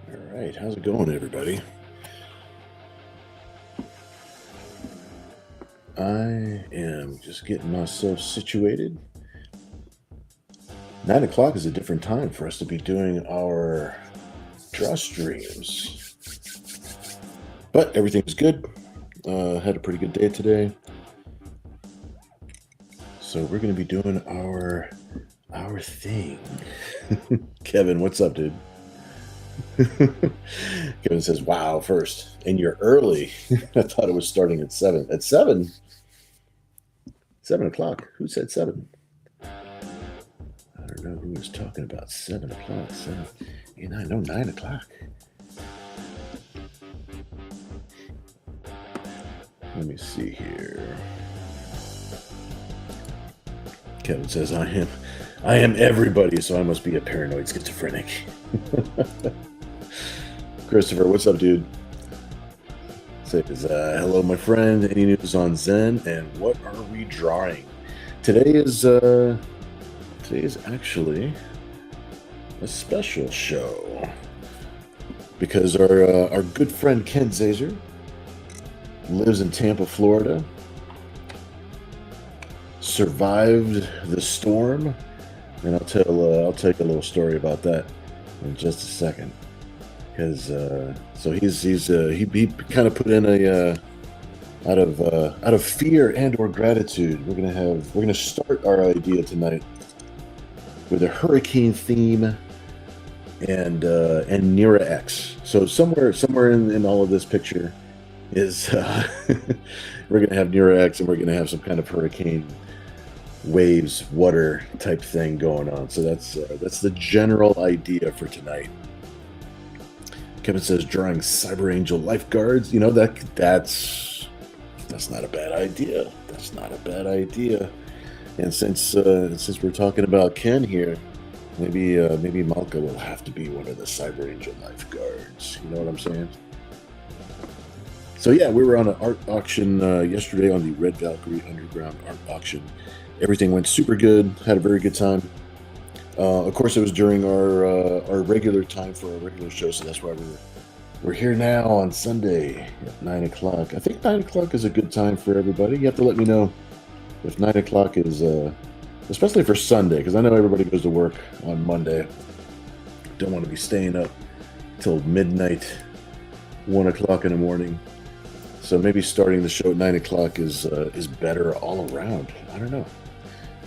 All right, how's it going, everybody? I am just getting myself situated. 9 o'clock is a different time for us to be doing our draw streams. But everything's good. Had a pretty good day today. So we're going to be doing our thing. Kevin, what's up, dude? Kevin says, wow, first. And you're early. I thought it was starting at 7. At 7? 7 o'clock. Who said 7? I don't know who was talking about 7 o'clock. 7, 8, 9, no, 9 o'clock. Let me see here. Kevin says, I am everybody, so I must be a paranoid schizophrenic. Christopher, what's up, dude? Says, hello, my friend. Any news on Zen? And what are we drawing? Today is actually a special show because our good friend Ken Zazer lives in Tampa, Florida. Survived the storm, and I'll take a little story about that in just a second. Because so he kind of put in a out of fear and or gratitude. We're gonna start our idea tonight with a hurricane theme and Nira-X. So somewhere in all of this picture is we're gonna have Nira-X and we're gonna have some kind of hurricane waves, water type thing going on. So that's the general idea for tonight. Kevin says drawing Cyber Angel lifeguards. You know, that's not a bad idea. That's not a bad idea. And since we're talking about Ken here, maybe Malka will have to be one of the Cyber Angel lifeguards. You know what I'm saying? So yeah, we were on an art auction yesterday on the Red Valkyrie Underground art auction. Everything went super good. Had a very good time. Of course, it was during our regular time for our regular show, so that's why we're here now on Sunday at 9 o'clock. I think 9 o'clock is a good time for everybody. You have to let me know if 9 o'clock is, especially for Sunday, because I know everybody goes to work on Monday. Don't want to be staying up till midnight, 1 o'clock in the morning. So maybe starting the show at 9 o'clock is better all around. I don't know.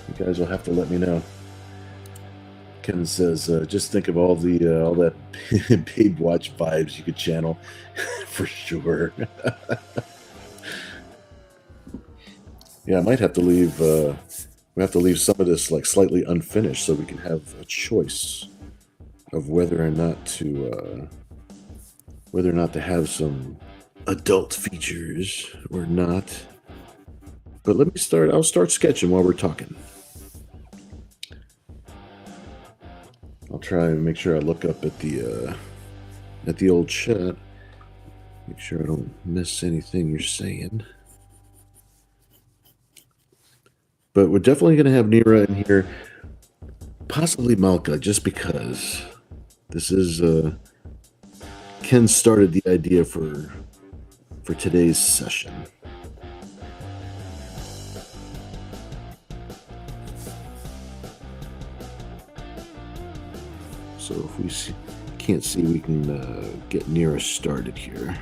You guys will have to let me know. Ken says, just think of all that Babe Watch vibes you could channel for sure. Yeah, I might have to leave. We have to leave some of this like slightly unfinished so we can have a choice of whether or not to have some adult features or not. But let me start. I'll start sketching while we're talking. I'll try and make sure I look up at the old chat. Make sure I don't miss anything you're saying. But we're definitely going to have Nira in here. Possibly Malka, just because this is Ken started the idea for today's session. So if we can't see, we can get Nira started here.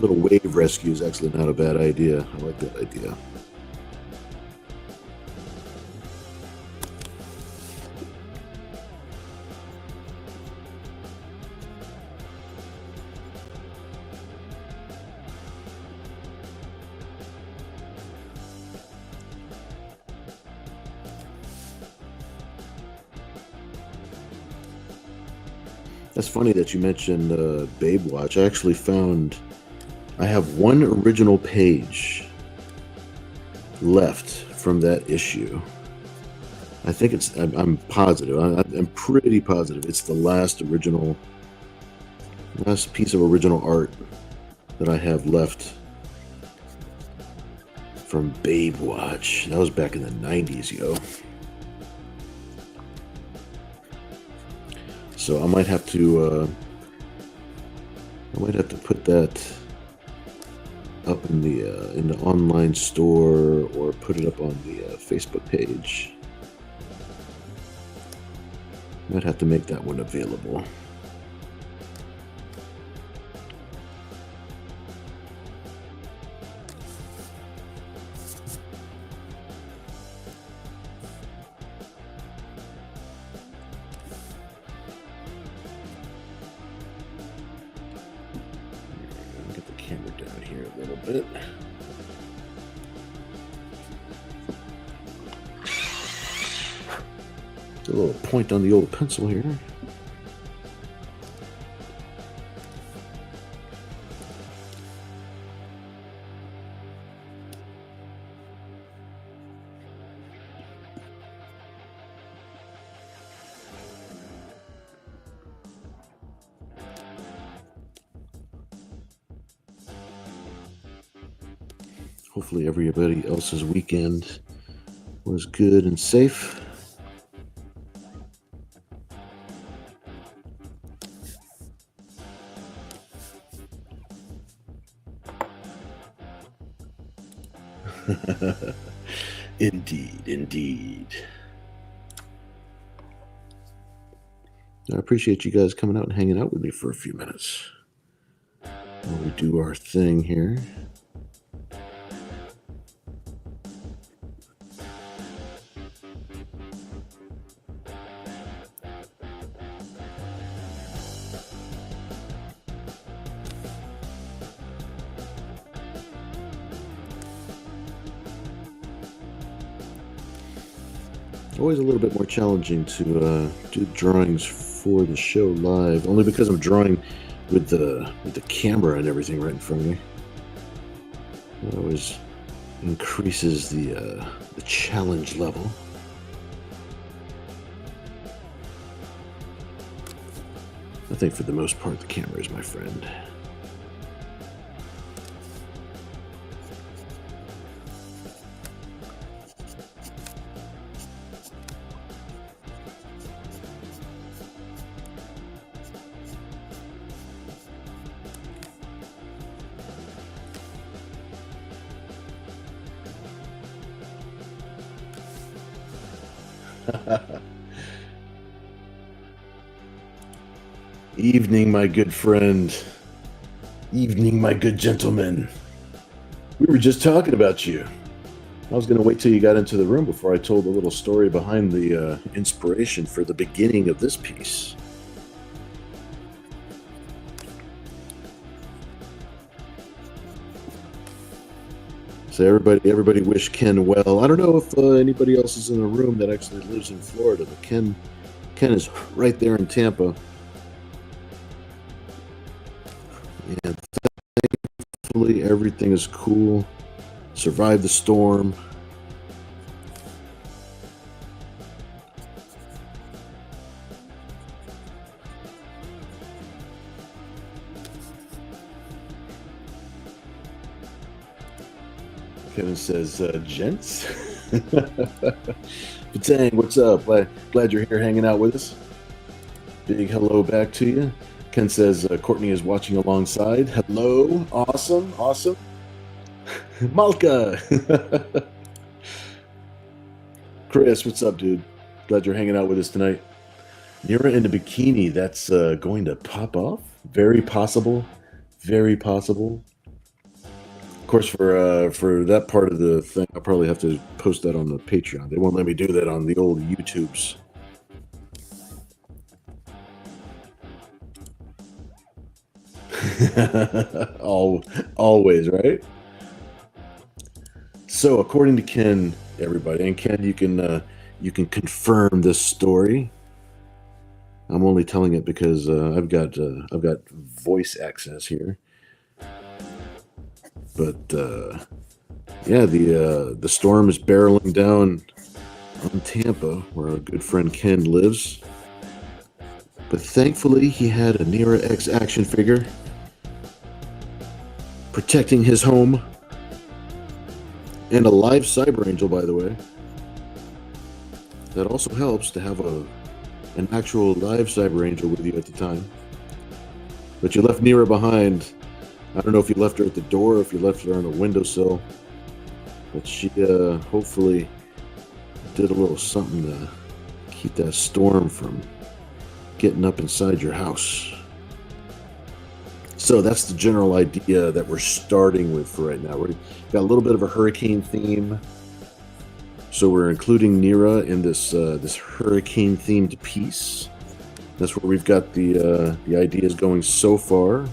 Little wave rescue is actually not a bad idea. I like that idea. That's funny that you mentioned Babe Watch. I actually found I have one original page left from that issue. I think I'm positive. I'm pretty positive it's the last piece of original art that I have left from Babe Watch. That was back in the 90s, yo. So I might have to put that up in the online store, or put it up on the Facebook page. Might have to make that one available. Get the camera down here a little bit. A little point on the old pencil here. Hopefully everybody else's weekend was good and safe. Indeed. I appreciate you guys coming out and hanging out with me for a few minutes while we do our thing here. Always a little bit more challenging to do drawings for the show live, only because I'm drawing with the camera and everything right in front of me. It always increases the challenge level. I think for the most part, the camera is my friend. Evening, my good friend. Evening, my good gentleman. We were just talking about you. I was going to wait till you got into the room before I told a little story behind the inspiration for the beginning of this piece. So everybody wish Ken well. I don't know if anybody else is in the room that actually lives in Florida, but Ken is right there in Tampa. And thankfully everything is cool. Survived the storm. Kevin says, gents. Batang, what's up? Glad you're here hanging out with us. Big hello back to you. Ken says, Courtney is watching alongside. Hello. Awesome. Malka. Chris, what's up, dude? Glad you're hanging out with us tonight. Nira in a bikini, that's going to pop off? Very possible. Very possible. Of course, for that part of the thing, I'll probably have to post that on the Patreon. They won't let me do that on the old YouTubes. Always, right? So, according to Ken, everybody, and Ken, you can confirm this story. I'm only telling it because I've got voice access here. But yeah, the storm is barreling down on Tampa, where our good friend Ken lives. But thankfully, he had a Nira-X action figure protecting his home. And a live Cyber Angel, by the way. That also helps to have an actual live Cyber Angel with you at the time. But you left Nira behind. I don't know if you left her at the door or if you left her on a windowsill. But she hopefully did a little something to keep that storm from getting up inside your house. So that's the general idea that we're starting with for right now. We've got a little bit of a hurricane theme. So we're including Nira in this hurricane themed piece. That's where we've got the ideas going so far.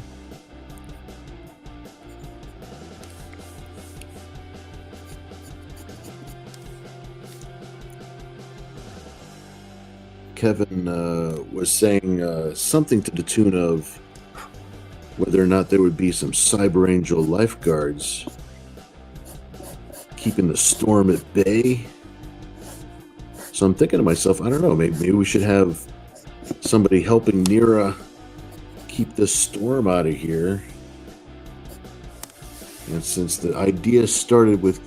Kevin was saying something to the tune of whether or not there would be some Cyber Angel lifeguards keeping the storm at bay. So I'm thinking to myself, I don't know, maybe we should have somebody helping Nira keep this storm out of here. And since the idea started with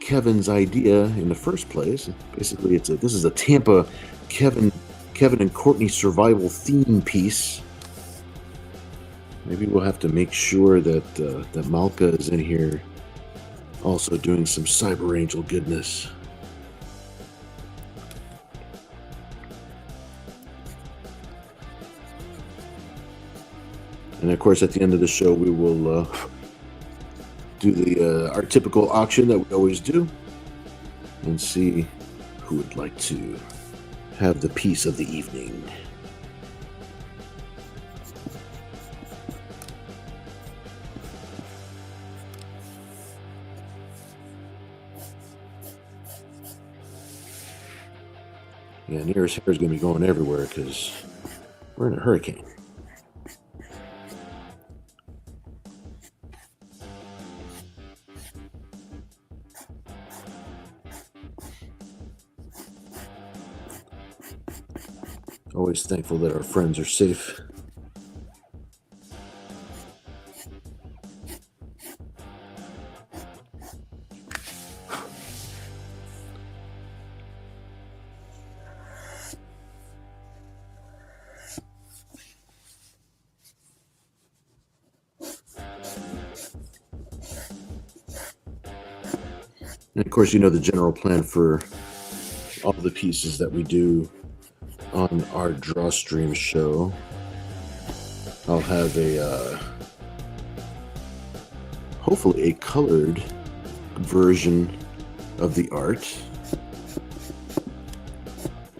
Kevin's idea in the first place, basically this is a Tampa Kevin and Courtney survival theme piece. Maybe we'll have to make sure that that Malka is in here also doing some Cyber Angel goodness. And of course, at the end of the show, we will do our typical auction that we always do and see who would like to have the piece of the evening. Yeah, Nira's hair is going to be going everywhere because we're in a hurricane. Always thankful that our friends are safe. And of course, you know the general plan for all the pieces that we do on our Drawstream show. I'll have hopefully a colored version of the art,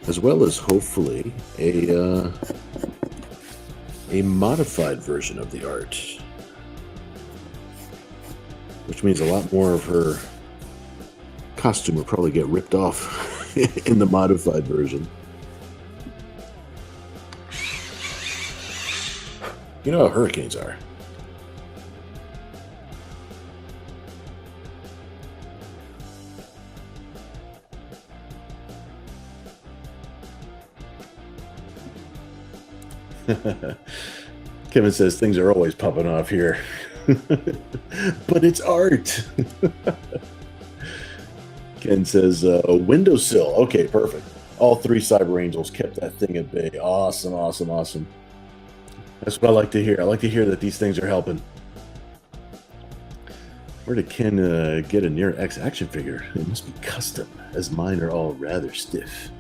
as well as hopefully a modified version of the art, which means a lot more of her costume will probably get ripped off in the modified version. You know how hurricanes are. Kevin says things are always popping off here. But it's art. Ken says a windowsill. Okay, perfect. All three Cyber Angels kept that thing at bay. Awesome, awesome, awesome. That's what I like to hear. I like to hear that these things are helping. Where did Ken get a Nira-X action figure? It must be custom, as mine are all rather stiff.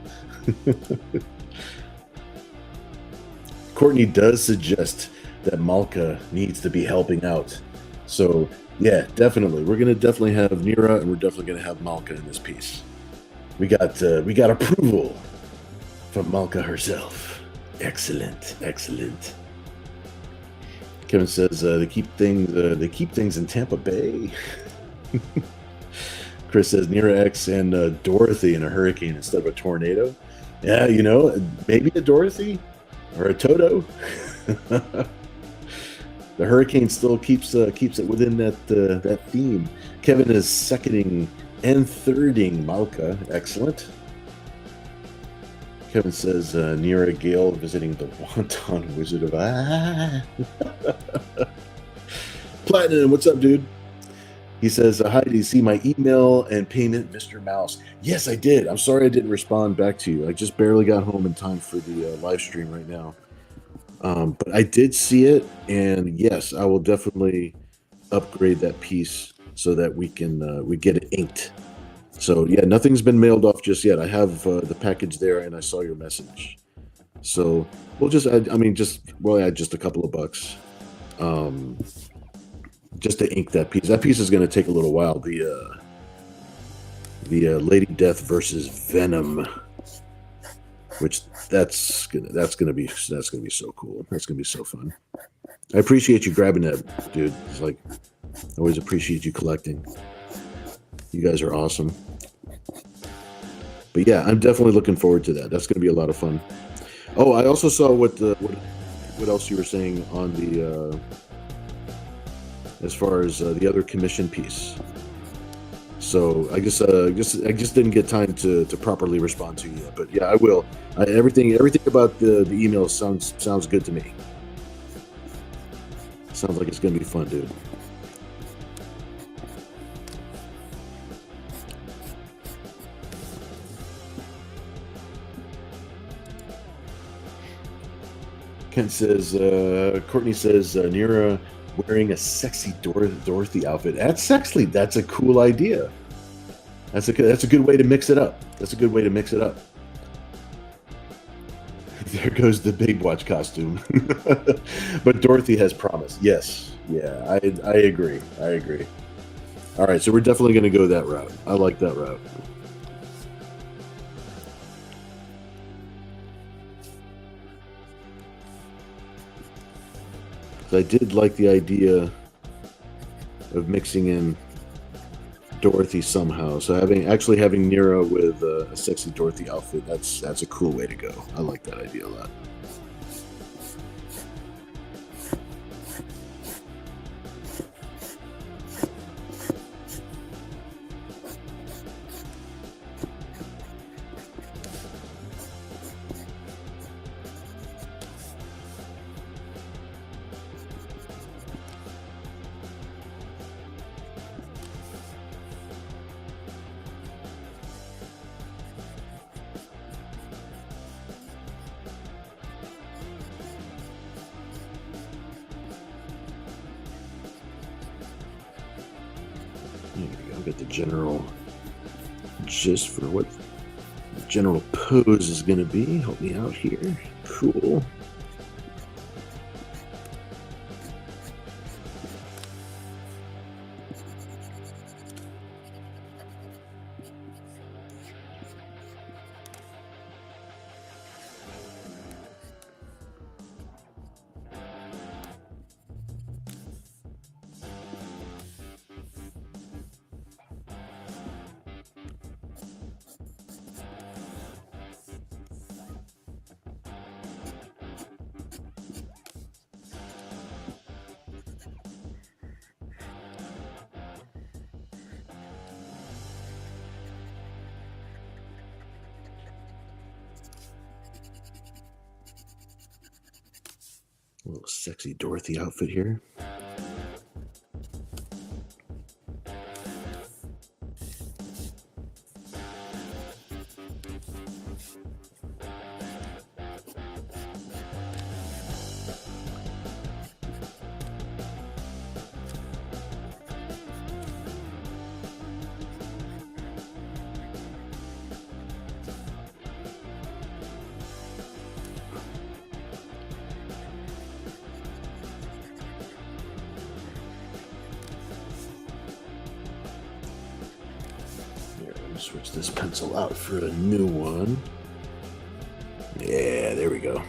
Courtney does suggest that Malka needs to be helping out. So, yeah, definitely. We're going to definitely have Nira, and we're definitely going to have Malka in this piece. We got approval from Malka herself. Excellent, excellent. Kevin says they keep things in Tampa Bay. Chris says Nira-X and Dorothy in a hurricane instead of a tornado. Yeah, you know, maybe a Dorothy or a Toto. The hurricane still keeps it within that theme. Kevin is seconding and thirding Malka. Excellent. Kevin says Nira Gale visiting the Wonton Wizard of Platinum, what's up, dude? He says, "Hi, do you see my email and payment, Mr. Mouse?" Yes, I did. I'm sorry I didn't respond back to you. I just barely got home in time for the live stream right now. But I did see it, and yes, I will definitely upgrade that piece so that we get it inked. So yeah, nothing's been mailed off just yet. I have the package there, and I saw your message. So we'll just add, I mean, we'll add just a couple of bucks, um, just to ink that piece. That piece is going to take a little while. The Lady Death versus Venom, which that's gonna be so cool. That's gonna be so fun. I appreciate you grabbing that, dude. It's like I always appreciate you collecting. You guys are awesome. But yeah, I'm definitely looking forward to that. That's gonna be a lot of fun. Oh, I also saw what else you were saying on the as far as the other commission piece. So I guess I just didn't get time to properly respond to you yet. But yeah, I will. Everything about the email sounds good to me. Sounds like it's gonna be fun, dude. Kent says, Courtney says, Nira wearing a sexy Dorothy outfit. That's sexy. That's a cool idea. That's a good way to mix it up. That's a good way to mix it up. There goes the Big Watch costume. But Dorothy has promise. Yes. Yeah, I agree. I agree. All right, so we're definitely going to go that route. I like that route. I did like the idea of mixing in Dorothy somehow. So having Nira with a sexy Dorothy outfit, that's a cool way to go. I like that idea a lot. I'll get the general gist for what the general pose is going to be. Help me out here. Cool. A little sexy Dorothy outfit here. Switch this pencil out for a new one. Yeah, there we go.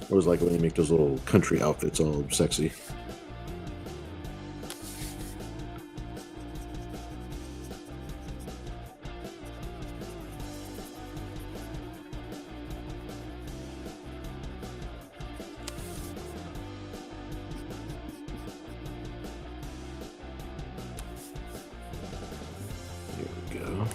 I always like when they make those little country outfits all sexy. There we go.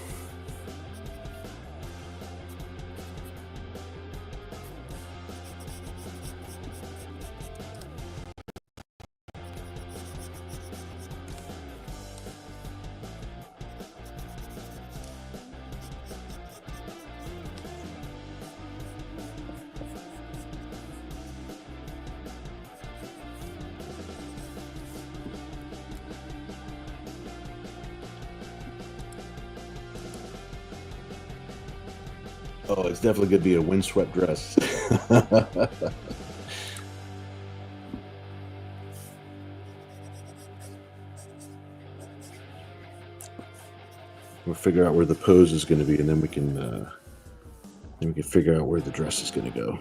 Oh, it's definitely going to be a windswept dress. We'll figure out where the pose is going to be, and then we can figure out where the dress is going to go.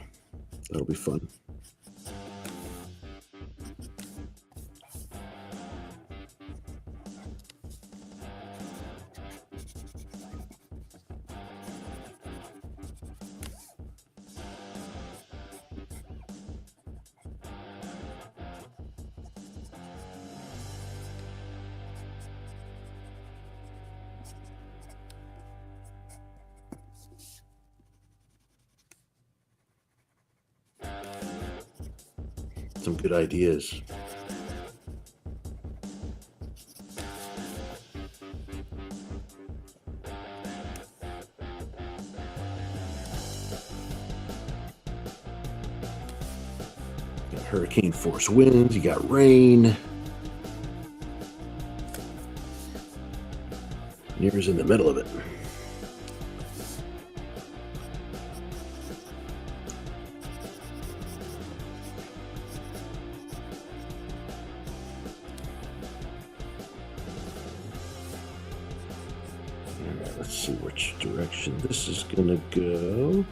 That'll be fun. Some good ideas. Got hurricane force winds, you got rain. Nira's in the middle of it. Alright, let's see which direction this is gonna go.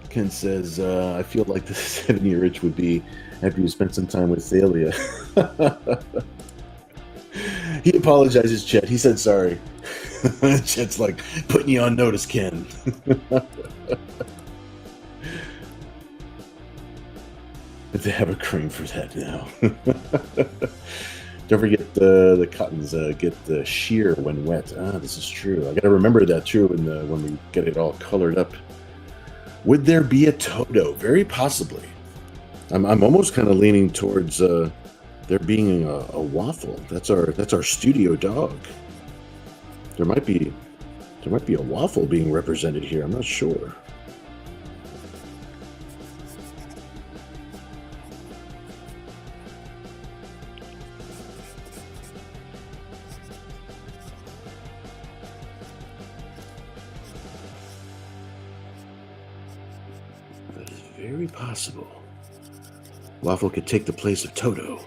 Ken says, I feel like the 7-year itch would be after you spent some time with Thalia. He apologizes, Chet. He said sorry. Chet's like, putting you on notice, Ken. But they have a cream for that now. Don't forget the cottons get the shear when wet. Ah, this is true. I got to remember that too when we get it all colored up. Would there be a Toto? Very possibly. I'm almost kind of leaning towards there being a waffle. That's our studio dog. There might be a waffle being represented here. I'm not sure. That is very possible. Waffle could take the place of Toto.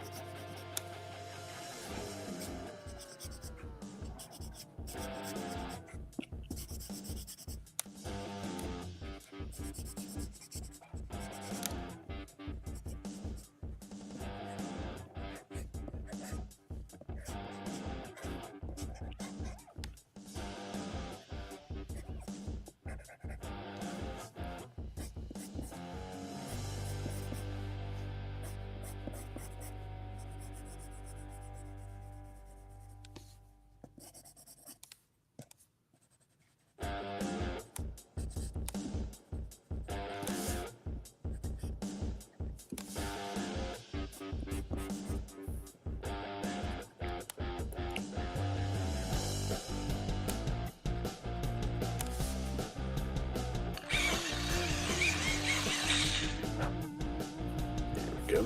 go.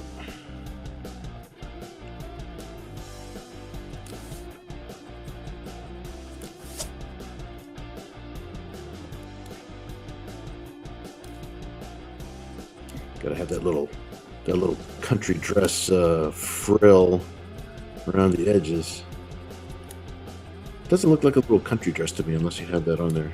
Gotta have that little country dress frill around the edges. Doesn't look like a little country dress to me unless you have that on there.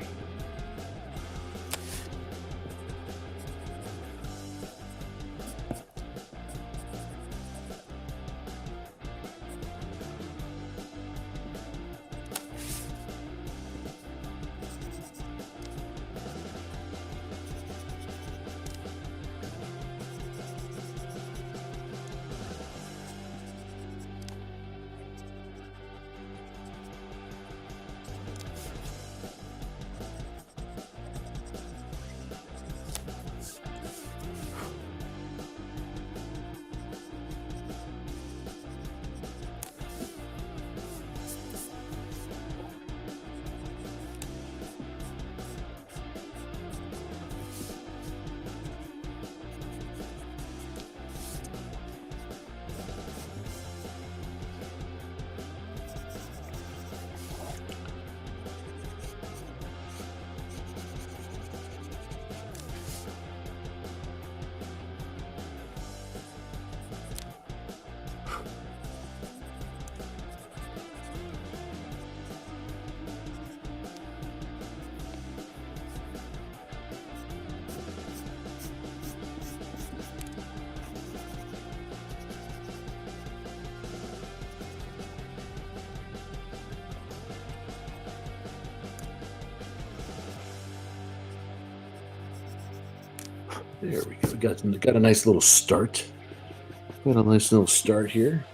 There we go. Got a nice little start. Got a nice little start here.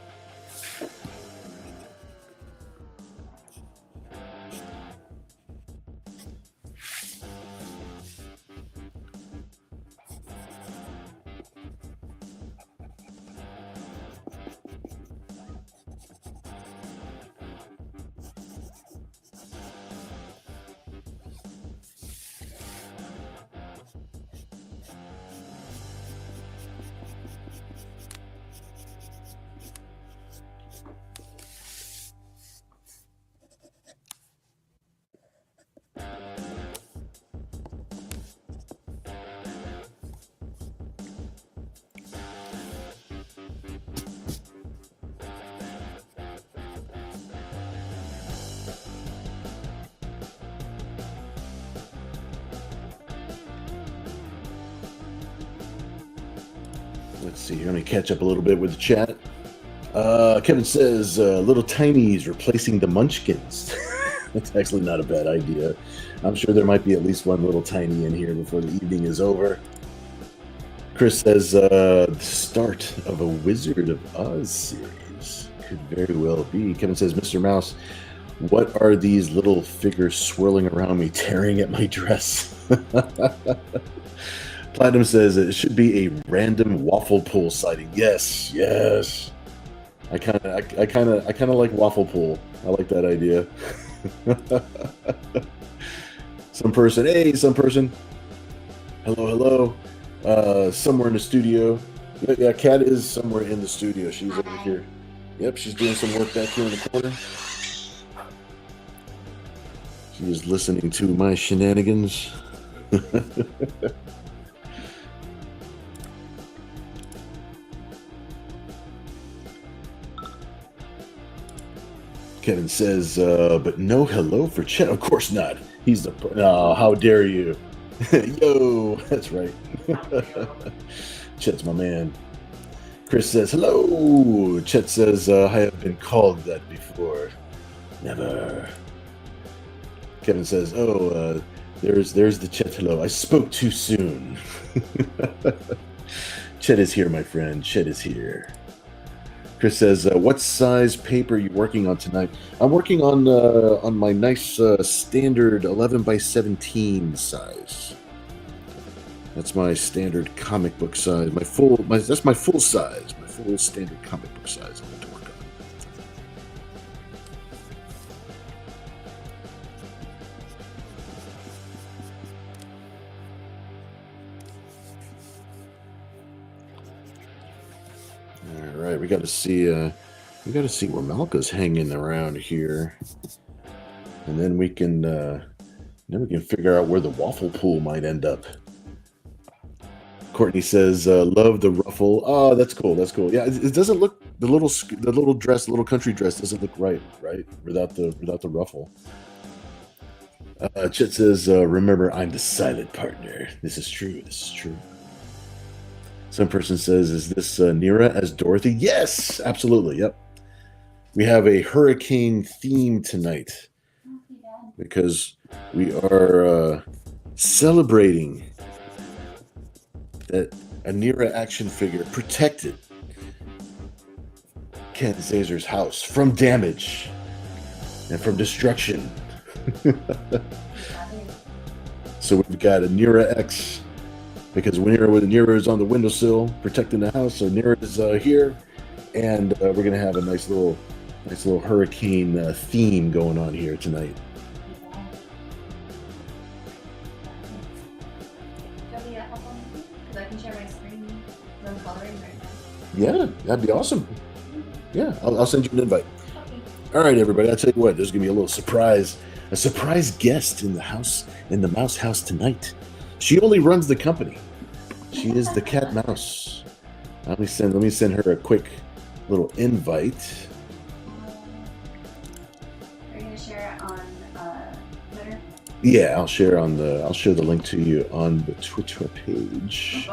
Let's see here. Let me catch up a little bit with the chat. Kevin says, Little Tinies replacing the Munchkins. That's actually not a bad idea. I'm sure there might be at least one Little Tiny in here before the evening is over. Chris says, the start of a Wizard of Oz series. Could very well be. Kevin says, Mr. Mouse, what are these little figures swirling around me, tearing at my dress? Platinum says it should be a random waffle pool sighting. Yes, yes. I kind of like waffle pool. I like that idea. Some person, hello. Somewhere in the studio. Yeah, Kat is somewhere in the studio. She's over here. Yep, she's doing some work back here in the corner. She is listening to my shenanigans. Kevin says, but no hello for Chet. Of course not. He's the... Oh, how dare you. Yo, that's right. Chet's my man. Chris says, hello. Chet says, I have been called that before. Never. Kevin says, oh, there's the Chet hello. I spoke too soon. Chet is here, my friend. Chet is here. Chris says, what size paper are you working on tonight? I'm working on my nice standard 11 by 17 size. That's my standard comic book size. That's my full size. My full standard comic book size I want to work on. right, we got to see where Malka's hanging around here, and then we can figure out where the waffle pool might end up. Courtney says, "Love the ruffle." Oh, that's cool. That's cool. Yeah, it doesn't look the little dress, the little country dress doesn't look right without the ruffle. Chet says, "Remember, I'm the silent partner." This is true. This is true. Some person says, "Is this Nira as Dorothy?" Yes, absolutely. Yep. We have a hurricane theme tonight because we are celebrating that a Nira action figure protected Ken Zazer's house from damage and from destruction. So we've got a Nira-X because Nira is on the windowsill protecting the house. So Nira is here, and we're gonna have a nice little hurricane theme going on here tonight. Yeah, that'd be awesome. Yeah, I'll send you an invite. Okay. All right, everybody. I'll tell you what. There's gonna be a surprise guest in the mouse house tonight. She only runs the company. She is the cat mouse. Let me send her a quick little invite. Are you gonna share it on Twitter? Yeah, I'll share the link to you on the Twitter page.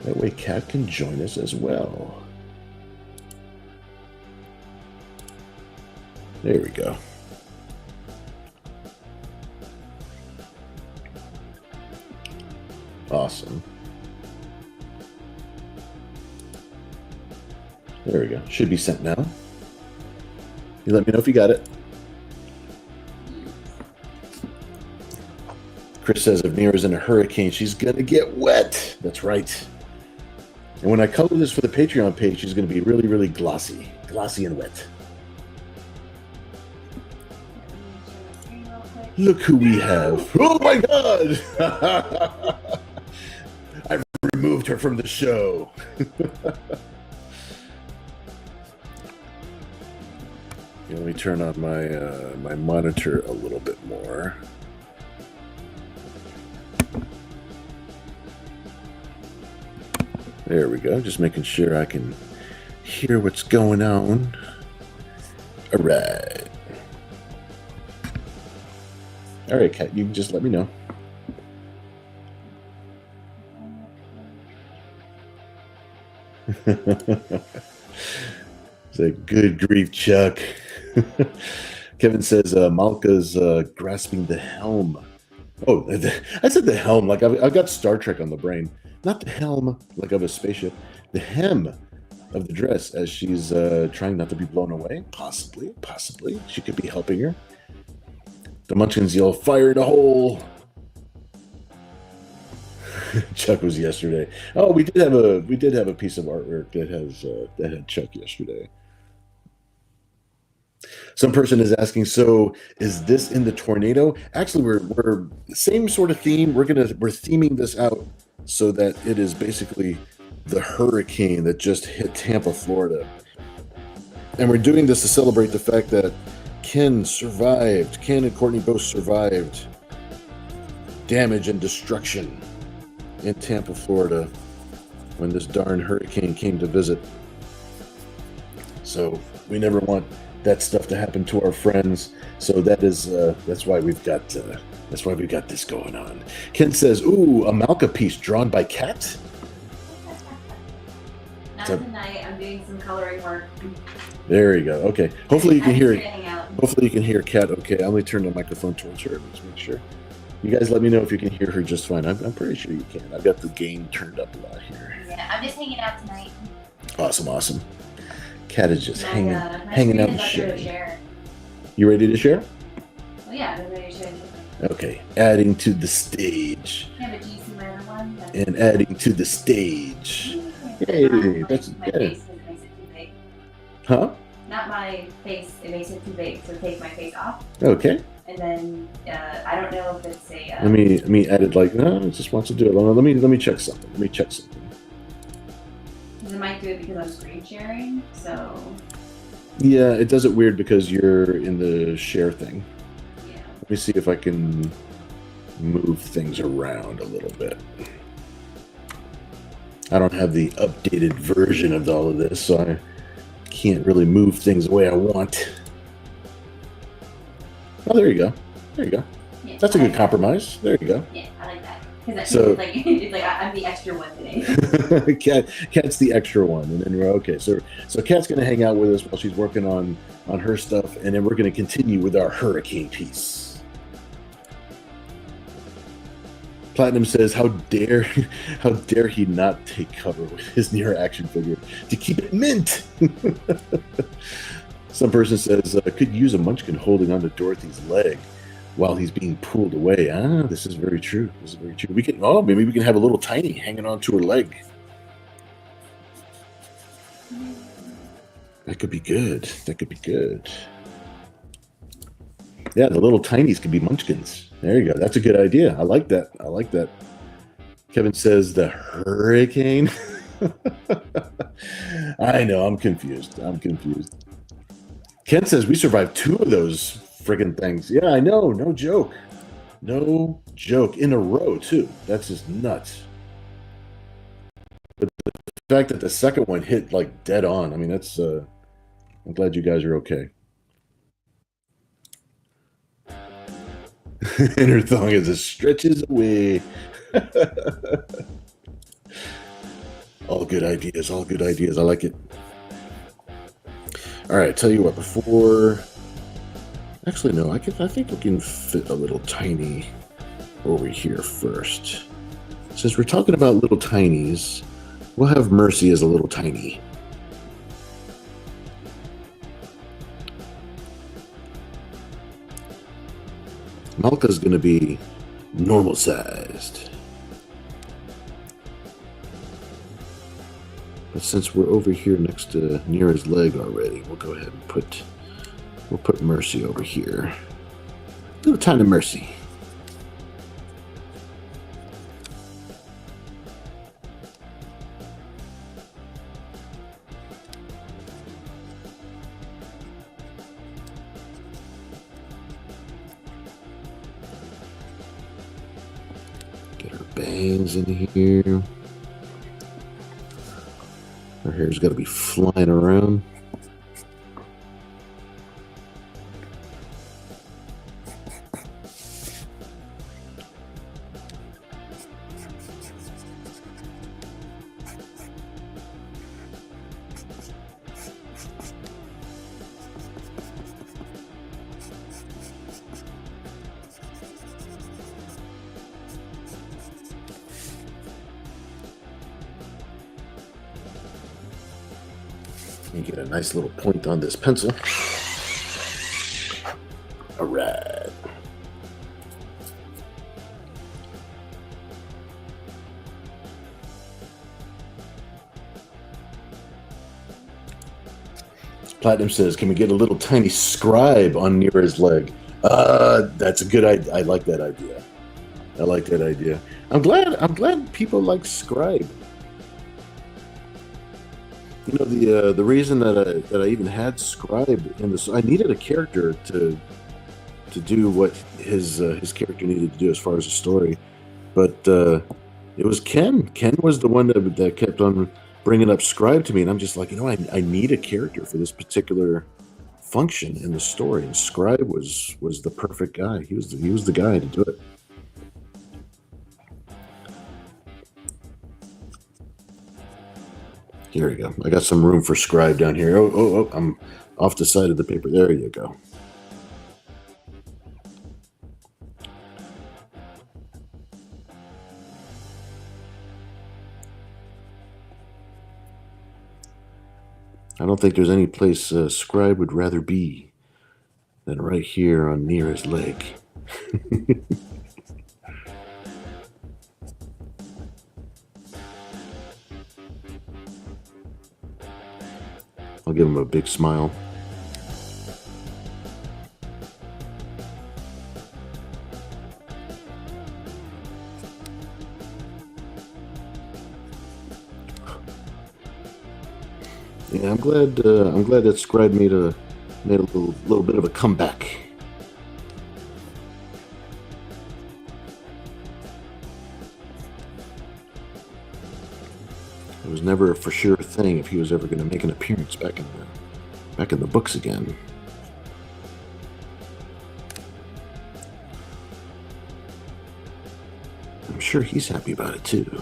That way Kat can join us as well. There we go. Awesome. There we go. Should be sent now. You let me know if you got it. Chris says if Nira's in a hurricane, she's going to get wet. That's right. And when I color this for the Patreon page, she's going to be really, really glossy and wet. Look who we have. Oh my God! I've removed her from the show. Let me turn on my monitor a little bit more. There we go. Just making sure I can hear what's going on. All right. All right, Kat, you can just let me know. It's like, good grief, Chuck. Kevin says Malka's grasping the helm. Oh, I said the helm. Like I've got Star Trek on the brain. Not the helm, like of a spaceship. The hem of the dress as she's trying not to be blown away. Possibly. She could be helping her. The Munchkins yell, "Fire in a hole!" Chuck was yesterday. Oh, we did have a piece of artwork that had Chuck yesterday. Some person is asking, so is this in the tornado? Actually, we're same sort of theme. We're theming this out so that it is basically the hurricane that just hit Tampa, Florida. And we're doing this to celebrate the fact that Ken and Courtney both survived damage and destruction in Tampa, Florida when this darn hurricane came to visit. So we never want that stuff to happen to our friends. So that's why we've got this going on. Ken says, "Ooh, a Malka piece drawn by Kat." Not tonight. I'm doing some coloring work. There you go. Okay. Hopefully you can hear it. Hopefully you can hear Kat. Okay. I'm going to turn the microphone towards her. Let's make sure. You guys let me know if you can hear her just fine. I'm pretty sure you can. I've got the gain turned up a lot here. Yeah, I'm just hanging out tonight. Awesome. Kat is just hanging out and sharing. You ready to share? Well, yeah, I'm ready to share. Okay. Adding to the stage. Yeah, but do you see my other one? And adding to the stage. Hey, that's good. Huh? Not my face. It makes it too big, so take my face off. Okay. And then I don't know if it's a. Let me add it like no. It just wants to do it. Let me check something. Because it might do it because I'm screen sharing, so Yeah, it does it weird because you're in the share thing. yeah. Let me see if I can move things around a little bit. I don't have the updated version of all of this, so I can't really move things the way I want. Oh, there you go. There you go. Yeah, That's a I good like compromise. There you go. That. Yeah, I like that. Because So- it's like I'm the extra one today. Kat's the extra one, and then we're okay. So Kat's gonna hang out with us while she's working on her stuff, and then we're gonna continue with our hurricane piece. Platinum says, "How dare he not take cover with his Nira action figure to keep it mint?" Some person says, "Could use a Munchkin holding onto Dorothy's leg while he's being pulled away." Ah, this is very true. This is very true. We can, maybe we can have a little Tiny hanging onto her leg. That could be good. That could be good. Yeah, the little Tinies could be Munchkins. There you go. That's a good idea. I like that. I like that. Kevin says the hurricane. I know. I'm confused. I'm confused. Ken says we survived 2 of those friggin' things. Yeah, I know. No joke. No joke. In a row, too. That's just nuts. But the fact that the second one hit like dead on, I mean, that's, I'm glad you guys are okay. And her thong as it stretches away. All good ideas. All good ideas. I like it. All right, tell you what, before... Actually, no, I think we can fit a little Tiny over here first. Since we're talking about little Tinies, we'll have Mercy as a little Tiny. Malka's going to be normal sized. But since we're over here next to Nira's leg already, we'll go ahead and put Mercy over here. Little tiny Mercy. Get her bangs in here. Her hair's got to be flying around. And get a nice little point on this pencil. All right. Platinum says, "Can we get a little tiny scribe on Nira's leg?" That's a good idea. I like that idea. I like that idea. I'm glad people like scribe. You know, the reason that I even had scribe in this, I needed a character to do what his character needed to do as far as the story, but it was Ken. Ken was the one that kept on bringing up scribe to me, and I'm just like, I need a character for this particular function in the story, and scribe was the perfect guy. He was the guy to do it. Here we go. I got some room for scribe down here. Oh, I'm off the side of the paper. There you go. I don't think there's any place scribe would rather be than right here on Nira's leg. I'll give him a big smile. Yeah, I'm glad. I'm glad that Scribe made a little bit of a comeback. It was never a for sure thing if he was ever going to make an appearance back in the books again. I'm sure he's happy about it too.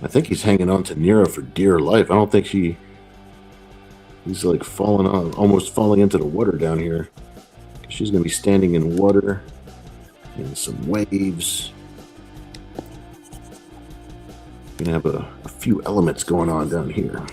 I think he's hanging on to Nira for dear life. I don't think he's like falling on, almost falling into the water down here. She's going to be standing in water in some waves. Going to have a few elements going on down here.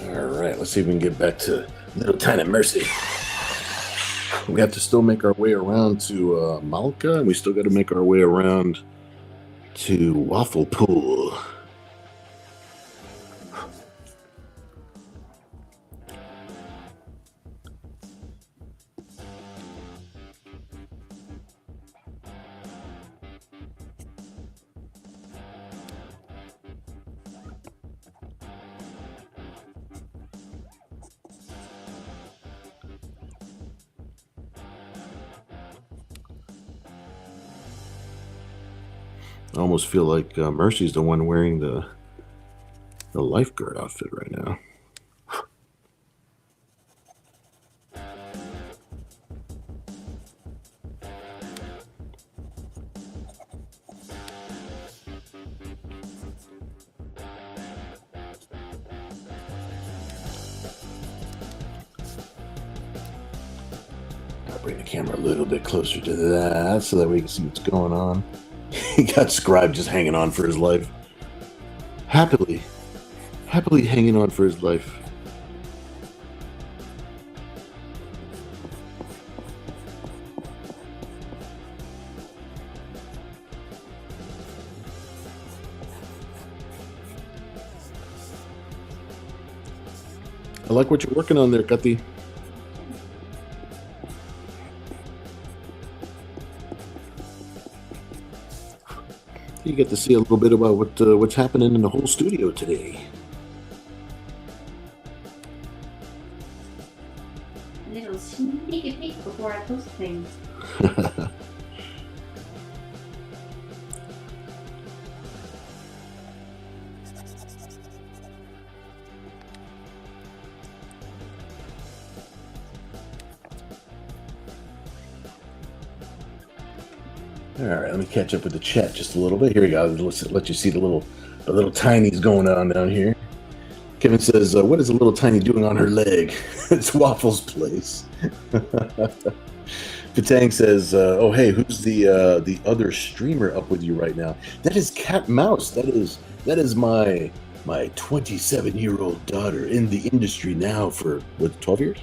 Alright, let's see if we can get back to Little Tiny Mercy. We have to still make our way around to Malka, and we still got to make our way around to Waffle Pool. I almost feel like Mercy's the one wearing the lifeguard outfit right now. I'll bring the camera a little bit closer to that so that we can see what's going on. He got Scribe just hanging on for his life. Happily hanging on for his life. I like what you're working on there, Kati. You get to see a little bit about what's happening in the whole studio today. A little sneaky peek before I post things. All right, let me catch up with the chat just a little bit. Here we go. Let's let you see the little tinies going on down here. Kevin says, "What is the little tiny doing on her leg?" It's Waffle's place. Patang says, "Oh hey, who's the other streamer up with you right now?" That is Cat Mouse. That is my 27-year-old daughter in the industry now for what, 12 years?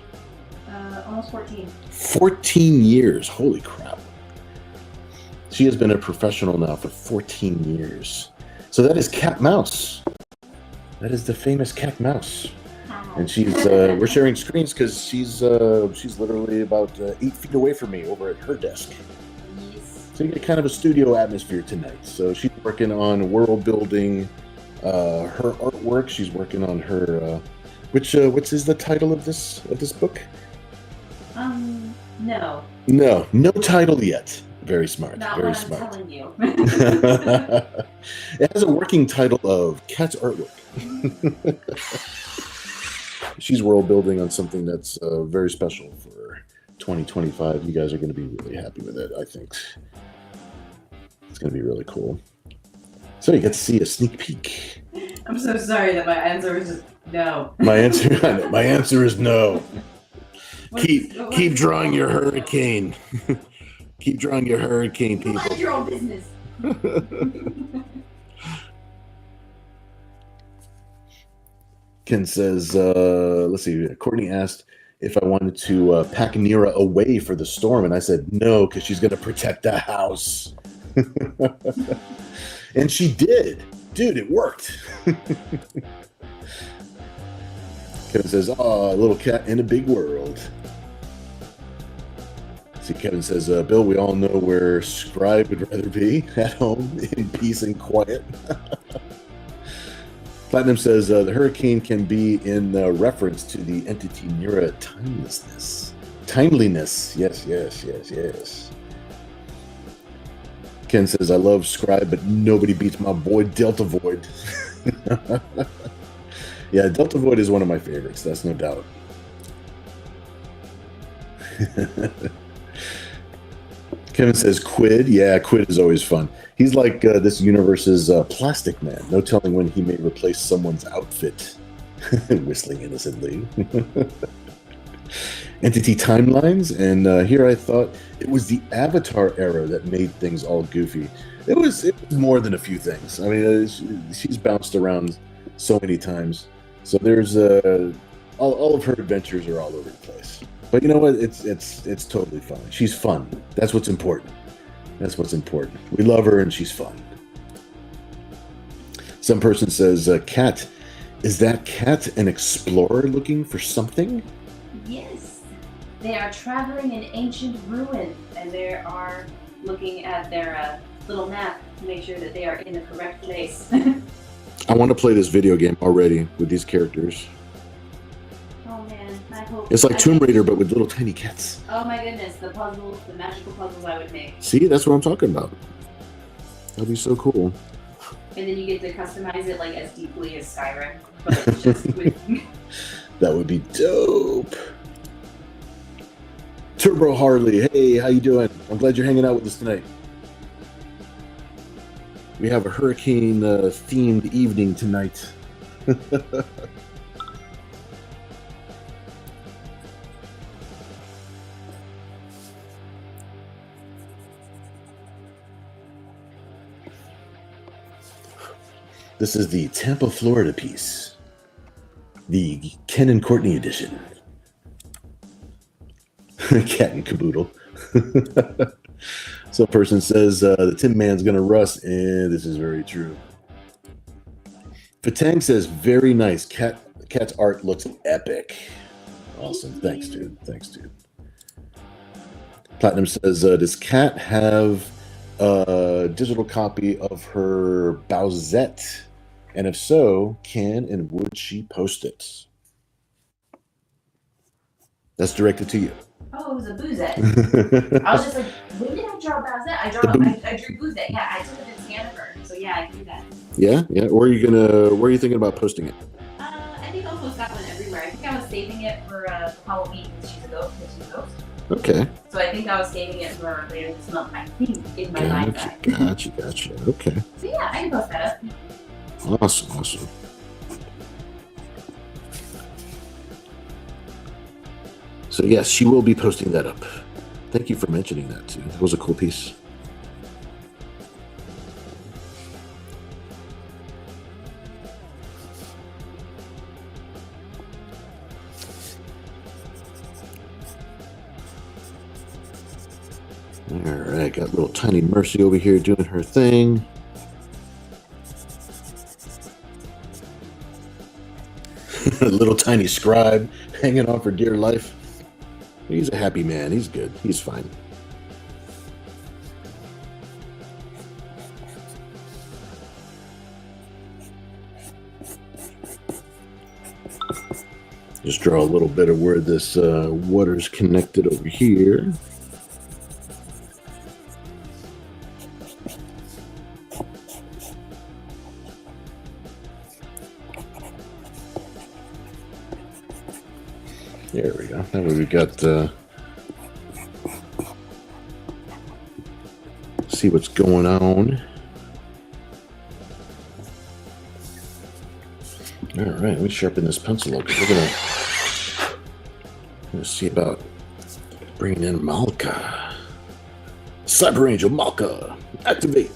Almost 14. 14 years. Holy crap. She has been a professional now for 14 years. So that is Cat Mouse. That is the famous Cat Mouse. And she's we're sharing screens because she's literally about 8 feet away from me over at her desk. Yes. So you get kind of a studio atmosphere tonight. So she's working on world building, her artwork. She's working on her which is the title of this book? No. No title yet. Very smart. Not very what smart. I'm telling you. It has a working title of Cat's Artwork. She's world building on something that's very special for 2025. You guys are going to be really happy with it, I think. It's going to be really cool. So you get to see a sneak peek. I'm so sorry that my answer was just no. My answer is no. Keep drawing your hurricane. Keep drawing your hurricane, people. Mind your own business. Ken says, let's see. Courtney asked if I wanted to pack Nira away for the storm, and I said no, because she's going to protect the house. And she did. Dude, it worked. Kevin says, oh, a little cat in a big world. See, Kevin says, Bill, we all know where Scribe would rather be, at home, in peace and quiet. Platinum says, the hurricane can be in reference to the entity Nira timeliness. Yes. Ken says, I love Scribe, but nobody beats my boy Delta Void. Yeah, Delta Void is one of my favorites, that's no doubt. Kevin says Quid. Yeah, Quid is always fun. He's like this universe's Plastic Man. No telling when he may replace someone's outfit. Whistling innocently. Entity timelines, and here I thought it was the Avatar era that made things all goofy. It was more than a few things. I mean, she's bounced around so many times. So there's all of her adventures are all over the place. But you know what? It's totally fun. She's fun. That's what's important. That's what's important. We love her and she's fun. Some person says, Cat, is that cat an explorer looking for something? Yes. They are traveling in ancient ruins, and they are looking at their little map to make sure that they are in the correct place. I want to play this video game already with these characters. Oh man, I hope. It's like Tomb Raider, but with little tiny cats. Oh my goodness, the puzzles, the magical puzzles I would make. See, that's what I'm talking about. That'd be so cool. And then you get to customize it like as deeply as Skyrim, but it's just with. That would be dope. Turbo Harley, hey, how you doing? I'm glad you're hanging out with us tonight. We have a hurricane themed evening tonight. This is the Tampa, Florida piece. The Ken and Courtney edition. Cat and Caboodle. Some person says the Tin Man's gonna rust, and this is very true. Fatang says very nice. Cat's art looks epic. Awesome. Thanks, dude. Platinum says, does Cat have a digital copy of her Bowsette? And if so, can and would she post it? That's directed to you. Oh, it was a Boozette. I was just like, when did I draw Bowsette? I drew Boozette. Yeah, I took it in Hanover. So yeah, I can do that. Yeah. Where are you thinking about posting it? I think I'll post that one everywhere. I think I was saving it for Halloween because she's a ghost. Okay. So I think I was saving it for later this month. I think in my mind. Gotcha. Okay. So yeah, I can post that up. Awesome. So yes, she will be posting that up. Thank you for mentioning that too. That was a cool piece. All right, got little tiny Mercy over here doing her thing. Little tiny Scribe hanging on for dear life. He's a happy man. He's good. He's fine. Just draw a little bit of where this water's connected over here. There we go. That way we got. See what's going on. All right, let me sharpen this pencil up. We're gonna see about bringing in Malka. Cyber Angel Malka, activate.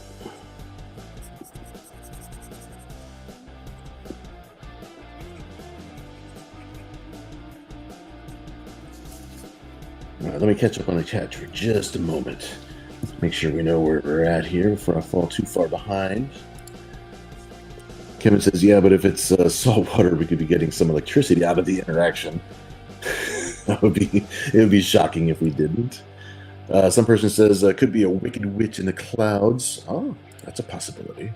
All right, let me catch up on the chat for just a moment. Make sure we know where we're at here before I fall too far behind. Kevin says, yeah, but if it's salt water, we could be getting some electricity out of the interaction. It would be shocking if we didn't. Some person says, could be a wicked witch in the clouds. Oh, that's a possibility.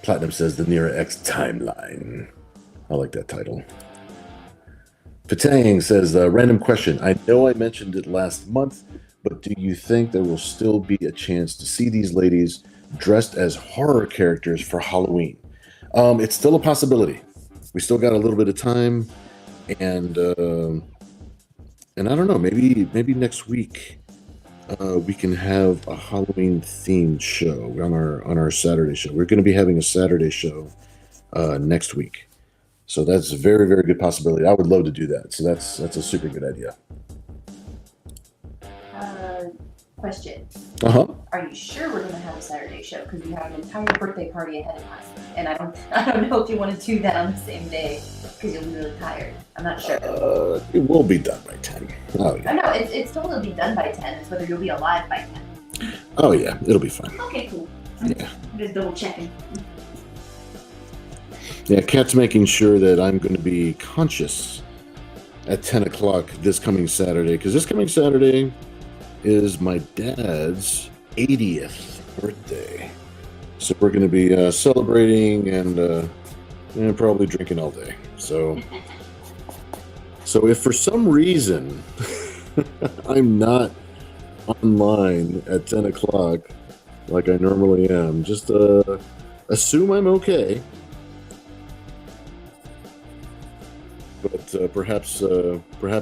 Platinum says, the Nira-X timeline. I like that title. Patang says, random question. I know I mentioned it last month, but do you think there will still be a chance to see these ladies dressed as horror characters for Halloween? It's still a possibility. We still got a little bit of time, and I don't know. Maybe next week we can have a Halloween themed show on our Saturday show. We're going to be having a Saturday show next week, so that's a very, very good possibility. I would love to do that. So that's a super good idea. Question. Uh-huh. Are you sure we're going to have a Saturday show? Because we have an entire birthday party ahead of us, and I don't know if you want to do that on the same day because you'll be really tired. I'm not sure. It will be done by 10. Oh yeah. No, it's totally be done by 10. It's whether you'll be alive by 10. Oh yeah, it'll be fine. Okay, cool. Yeah. I'm just double checking. Yeah, Kat's making sure that I'm going to be conscious at 10 o'clock this coming Saturday, because this coming Saturday is my dad's 80th birthday. So we're going to be celebrating and probably drinking all day. So if for some reason I'm not online at 10 o'clock like I normally am, just assume I'm okay. But perhaps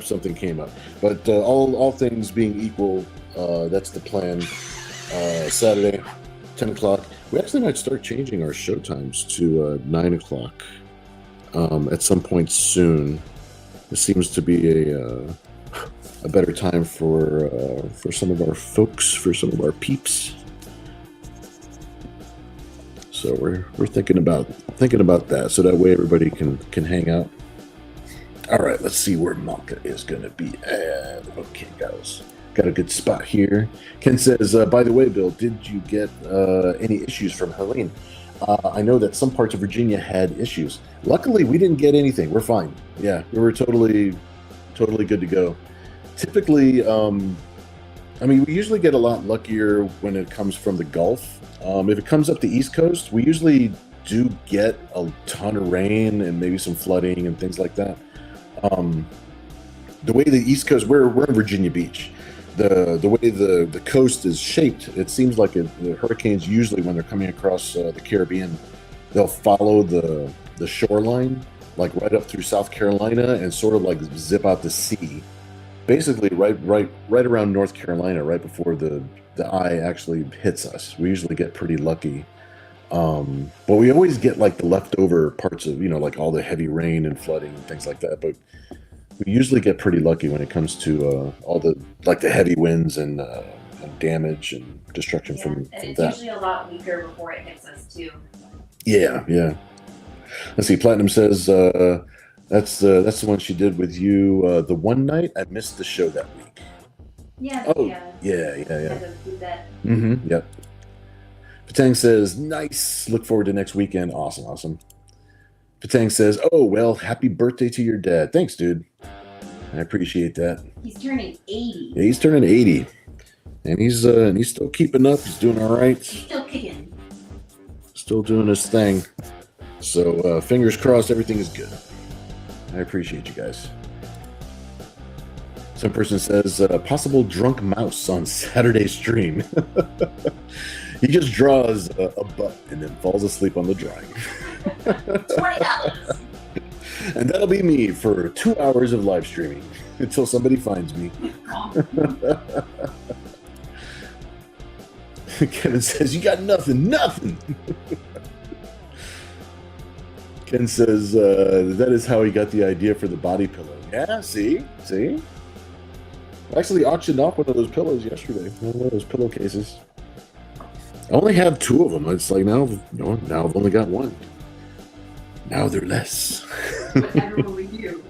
something came up. But all things being equal, that's the plan. Saturday, 10 o'clock. We actually might start changing our show times to 9 o'clock at some point soon. This seems to be a better time for some of our folks, for some of our peeps. So we're thinking about that, so that way everybody can hang out. All right, let's see where Malka is going to be at. Okay, guys. Got a good spot here. Ken says, by the way, Bill, did you get any issues from Helene? I know that some parts of Virginia had issues. Luckily, we didn't get anything. We're fine. Yeah, we were totally good to go. Typically, we usually get a lot luckier when it comes from the Gulf. If it comes up the East Coast, we usually do get a ton of rain and maybe some flooding and things like that. The way the East Coast, we're in Virginia Beach. The way the coast is shaped, it seems like the hurricanes usually, when they're coming across the Caribbean, they'll follow the shoreline, like right up through South Carolina, and sort of like zip out to sea. Basically, right around North Carolina, right before the eye actually hits us. We usually get pretty lucky. But we always get like the leftover parts of, like all the heavy rain and flooding and things like that. But we usually get pretty lucky when it comes to all the heavy winds and damage and destruction from and it's that. Usually a lot weaker before it hits us too. Yeah. Let's see. Platinum says that's the one she did with you. The one night I missed the show that week. Yeah. Oh, yeah. Mm-hmm. Yep. Patang says, nice. Look forward to next weekend. Awesome. Patang says, oh, well, happy birthday to your dad. Thanks, dude. I appreciate that. He's turning 80. Yeah, he's turning 80. And he's still keeping up. He's doing all right. He's still kicking. Still doing his thing. So fingers crossed, everything is good. I appreciate you guys. Some person says, possible drunk mouse on Saturday stream. He just draws a butt and then falls asleep on the drawing. $20. And that'll be me for 2 hours of live streaming until somebody finds me. Kevin says, "You got nothing, nothing." Ken says, that is how he got the idea for the body pillow. Yeah, see? I actually auctioned off one of those pillows yesterday, one of those pillowcases. I only have 2 of them. It's like now I've only got 1. Now they're less. Whatever will you.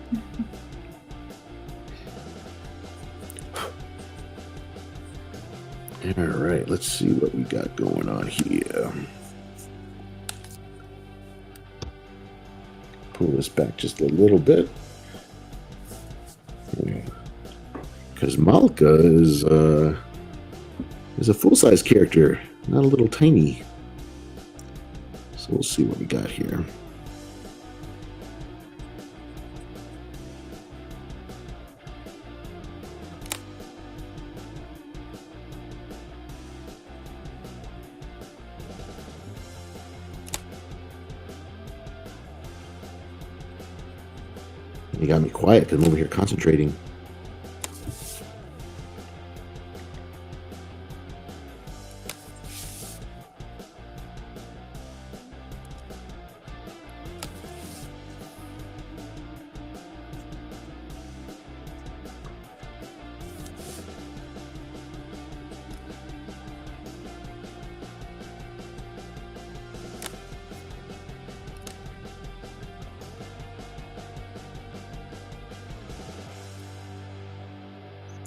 All right, let's see what we got going on here. Pull this back just a little bit. Because Malka is a full-size character, not a little tiny. So we'll see what we got here. You got me quiet because I'm over here concentrating.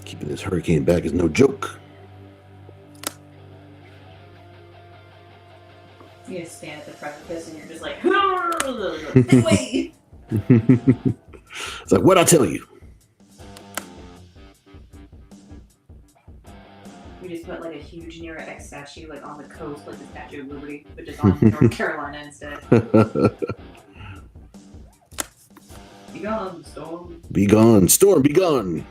Keeping this hurricane back is no joke. You just stand at the precipice and you're just like, wait. It's like, what'd I tell you? We just put like a huge Nira-X statue like on the coast, like the Statue of Liberty, but just on North Carolina instead. Be gone, storm. Be gone, storm, be gone.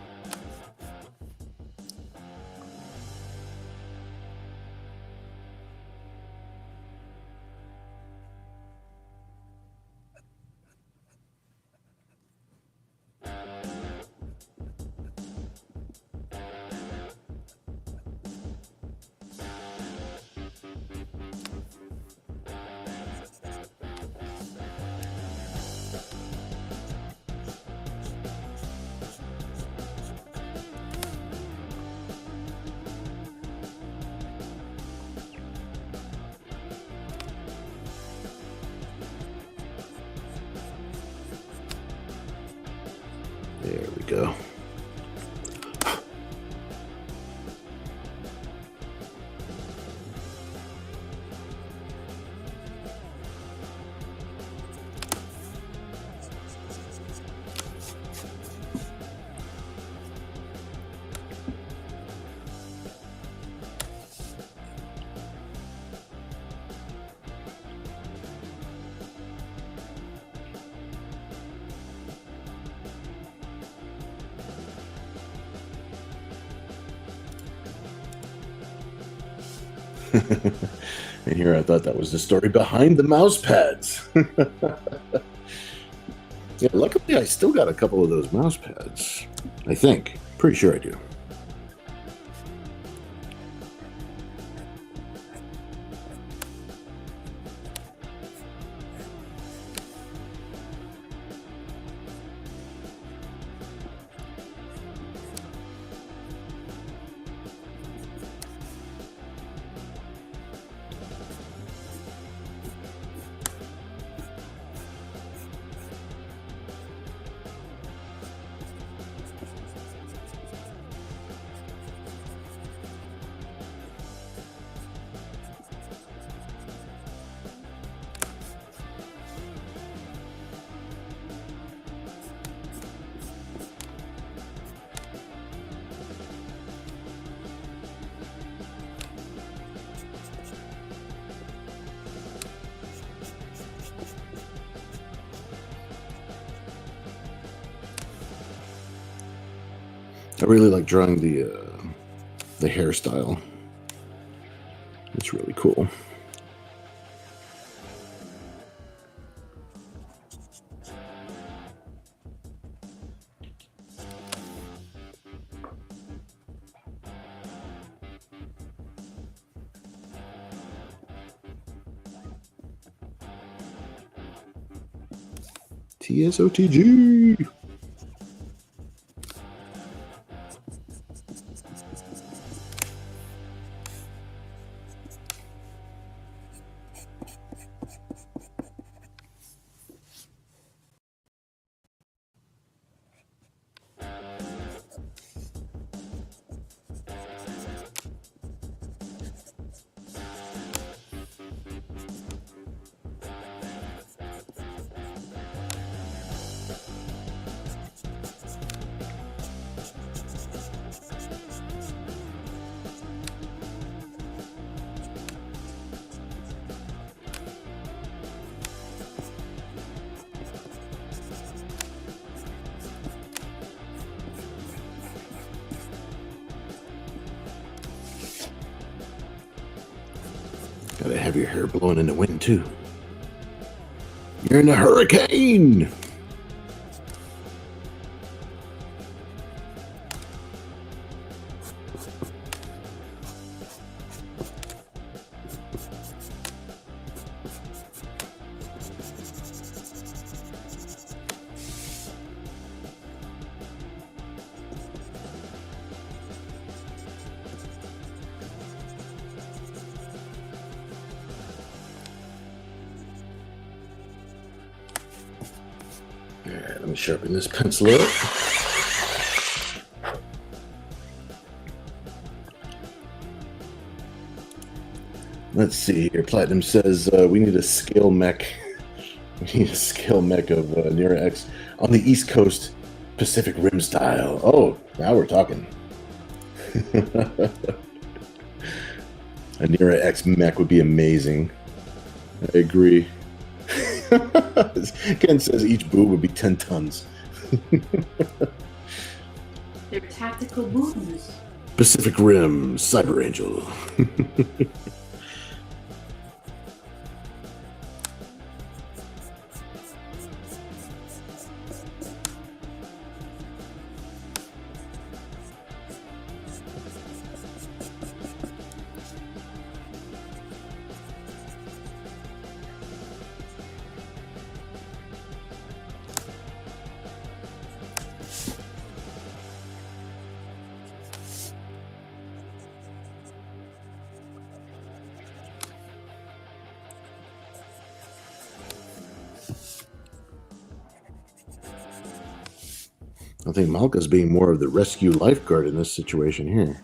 There we go. And here I thought that was the story behind the mouse pads. Yeah, luckily I still got a couple of those mouse pads. I think. Pretty sure I do. I really like drawing the hairstyle. It's really cool. TSOTG. Gotta have your hair blowing in the wind, too. You're in a hurricane! Alright, let me sharpen this pencil up. Let's see here. Platinum says we need a scale mech. We need a scale mech of Nira-X on the East Coast, Pacific Rim style. Oh, now we're talking. A Nira-X mech would be amazing. I agree. Ken says each boob would be 10 tons. They're tactical boobs. Pacific Rim, Cyber Angel. I think Malka's being more of the rescue lifeguard in this situation here.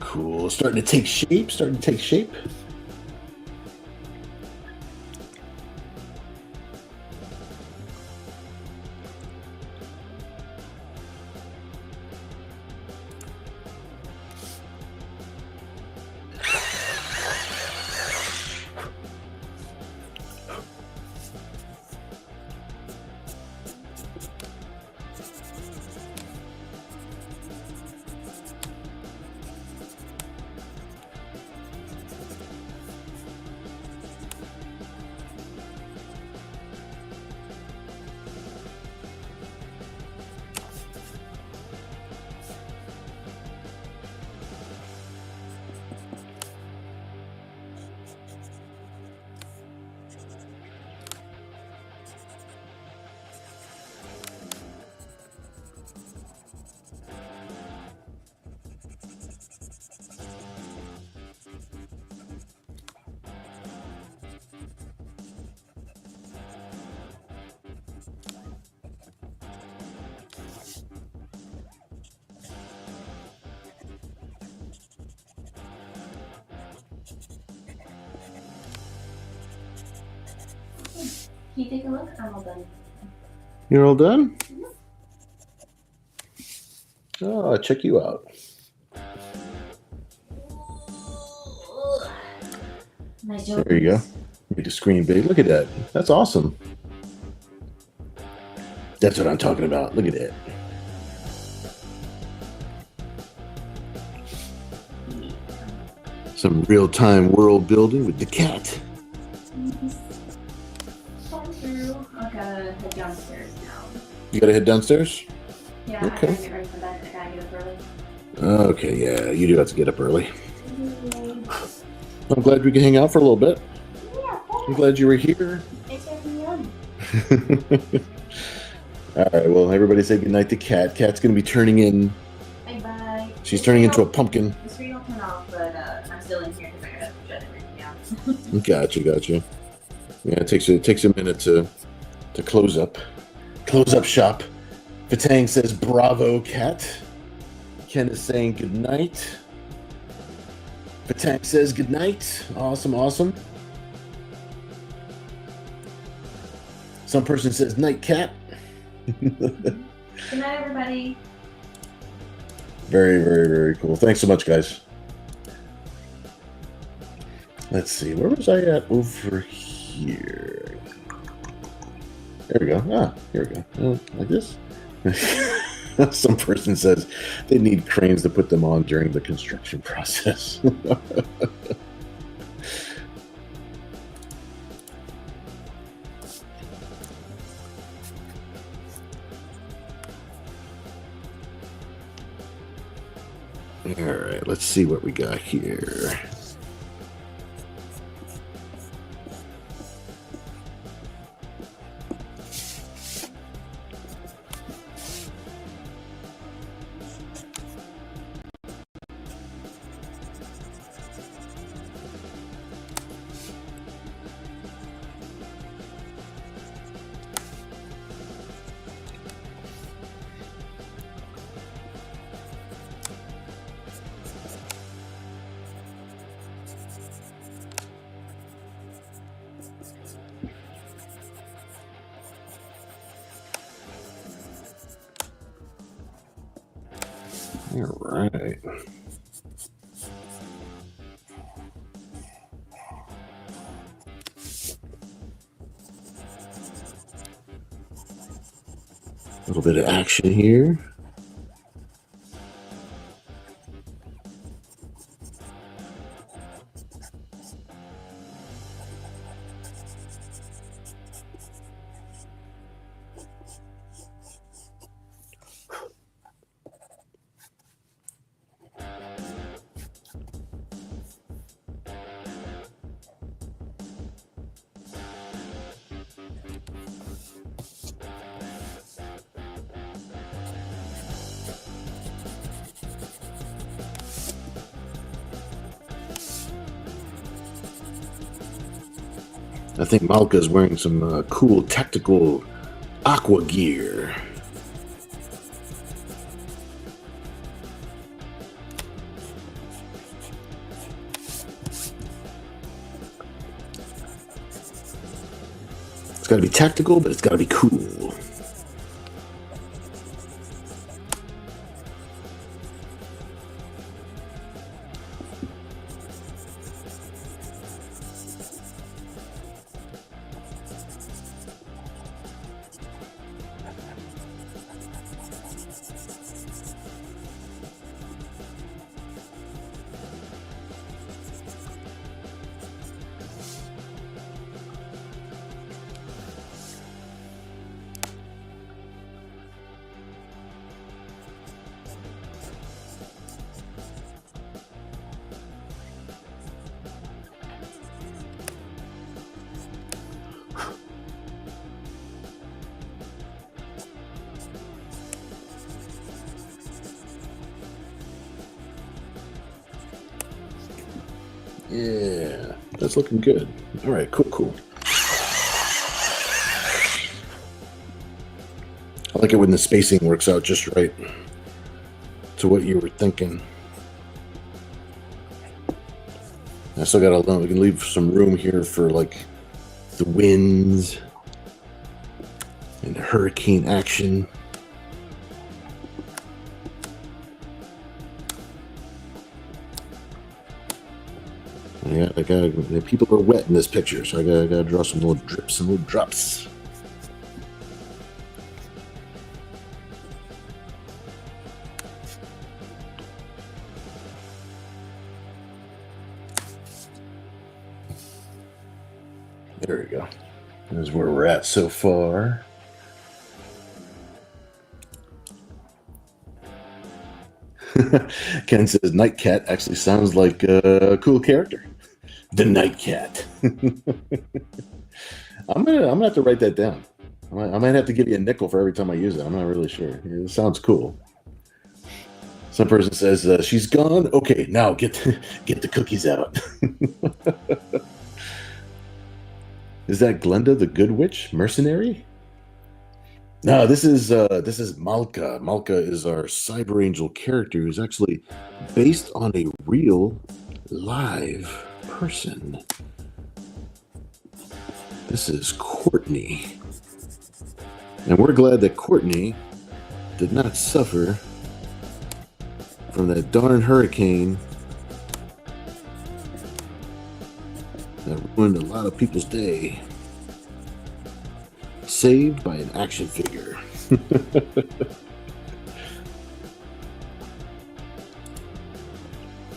Cool. Starting to take shape. Can you take a look? I'm all done. You're all done? Oh, I'll check you out. Nice job. There you go. Make the screen big. Look at that. That's awesome. That's what I'm talking about. Look at that. Some real-time world building with the cat. I gotta head downstairs now. You gotta head downstairs? Yeah, okay. I gotta get ready for bed. I gotta get up early. Okay, yeah, you do have to get up early. I'm glad we can hang out for a little bit. Yeah, I'm glad you were here. it's gonna be fun. All right, well, everybody say goodnight to Kat. Kat's gonna be turning in. Bye-bye. She's turning into a pumpkin. The screen will turn off, but I'm still in here because I gotta shut everything down. Gotcha. Yeah, it takes a minute to close up shop. Fatang says bravo, Kat. Ken is saying goodnight. Fatang says goodnight. Awesome. Some person says night, Cat. Good night, everybody. Very cool. Thanks so much, guys. Let's see. Where was I at over here? There we go. Here we go. Like this? Some person says they need cranes to put them on during the construction process. All right, let's see what we got here. All right. A little bit of action here. I think Malka is wearing some cool tactical aqua gear. It's got to be tactical, but it's got to be cool. Yeah, that's looking good. All right, cool. I like it when the spacing works out just right to what you were thinking. I still got a we can leave some room here for like the winds and hurricane action. Yeah, people are wet in this picture, so I gotta draw some little drips and little drops. There we go. That's where we're at so far. Ken says Night Cat actually sounds like a cool character. The Night Cat. I'm gonna have to write that down. I might have to give you a nickel for every time I use it. I'm not really sure. It sounds cool. Some person says she's gone. Okay, now get the cookies out. Is that Glenda the Good Witch mercenary? No, this is Malka. Malka is our Cyber Angel character who's actually based on a real live person. This is Courtney. And we're glad that Courtney did not suffer from that darn hurricane that ruined a lot of people's day. Saved by an action figure.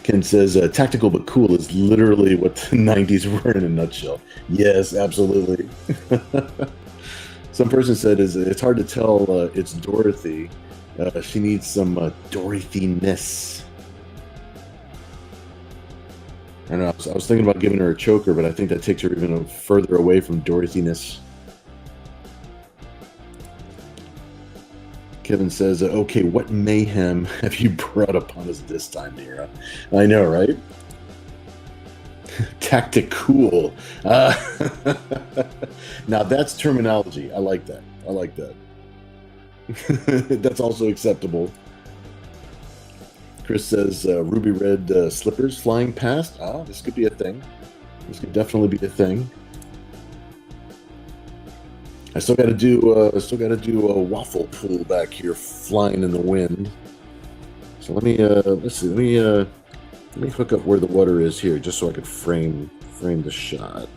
Ken says, tactical but cool is literally what the 90s were in a nutshell. Yes, absolutely. Some person said it's hard to tell it's Dorothy. She needs some Dorothy-ness. I don't know, I was thinking about giving her a choker, but I think that takes her even further away from Dorothy-ness. Kevin says, okay, what mayhem have you brought upon us this time, Nira? I know, right? Tactical. Now that's terminology. I like that. I like that. That's also acceptable. Chris says, ruby red slippers flying past. Ah, this could be a thing. This could definitely be a thing. I still got to do a waffle pool back here, flying in the wind. So let me let's see. Let me hook up where the water is here, just so I could frame the shot.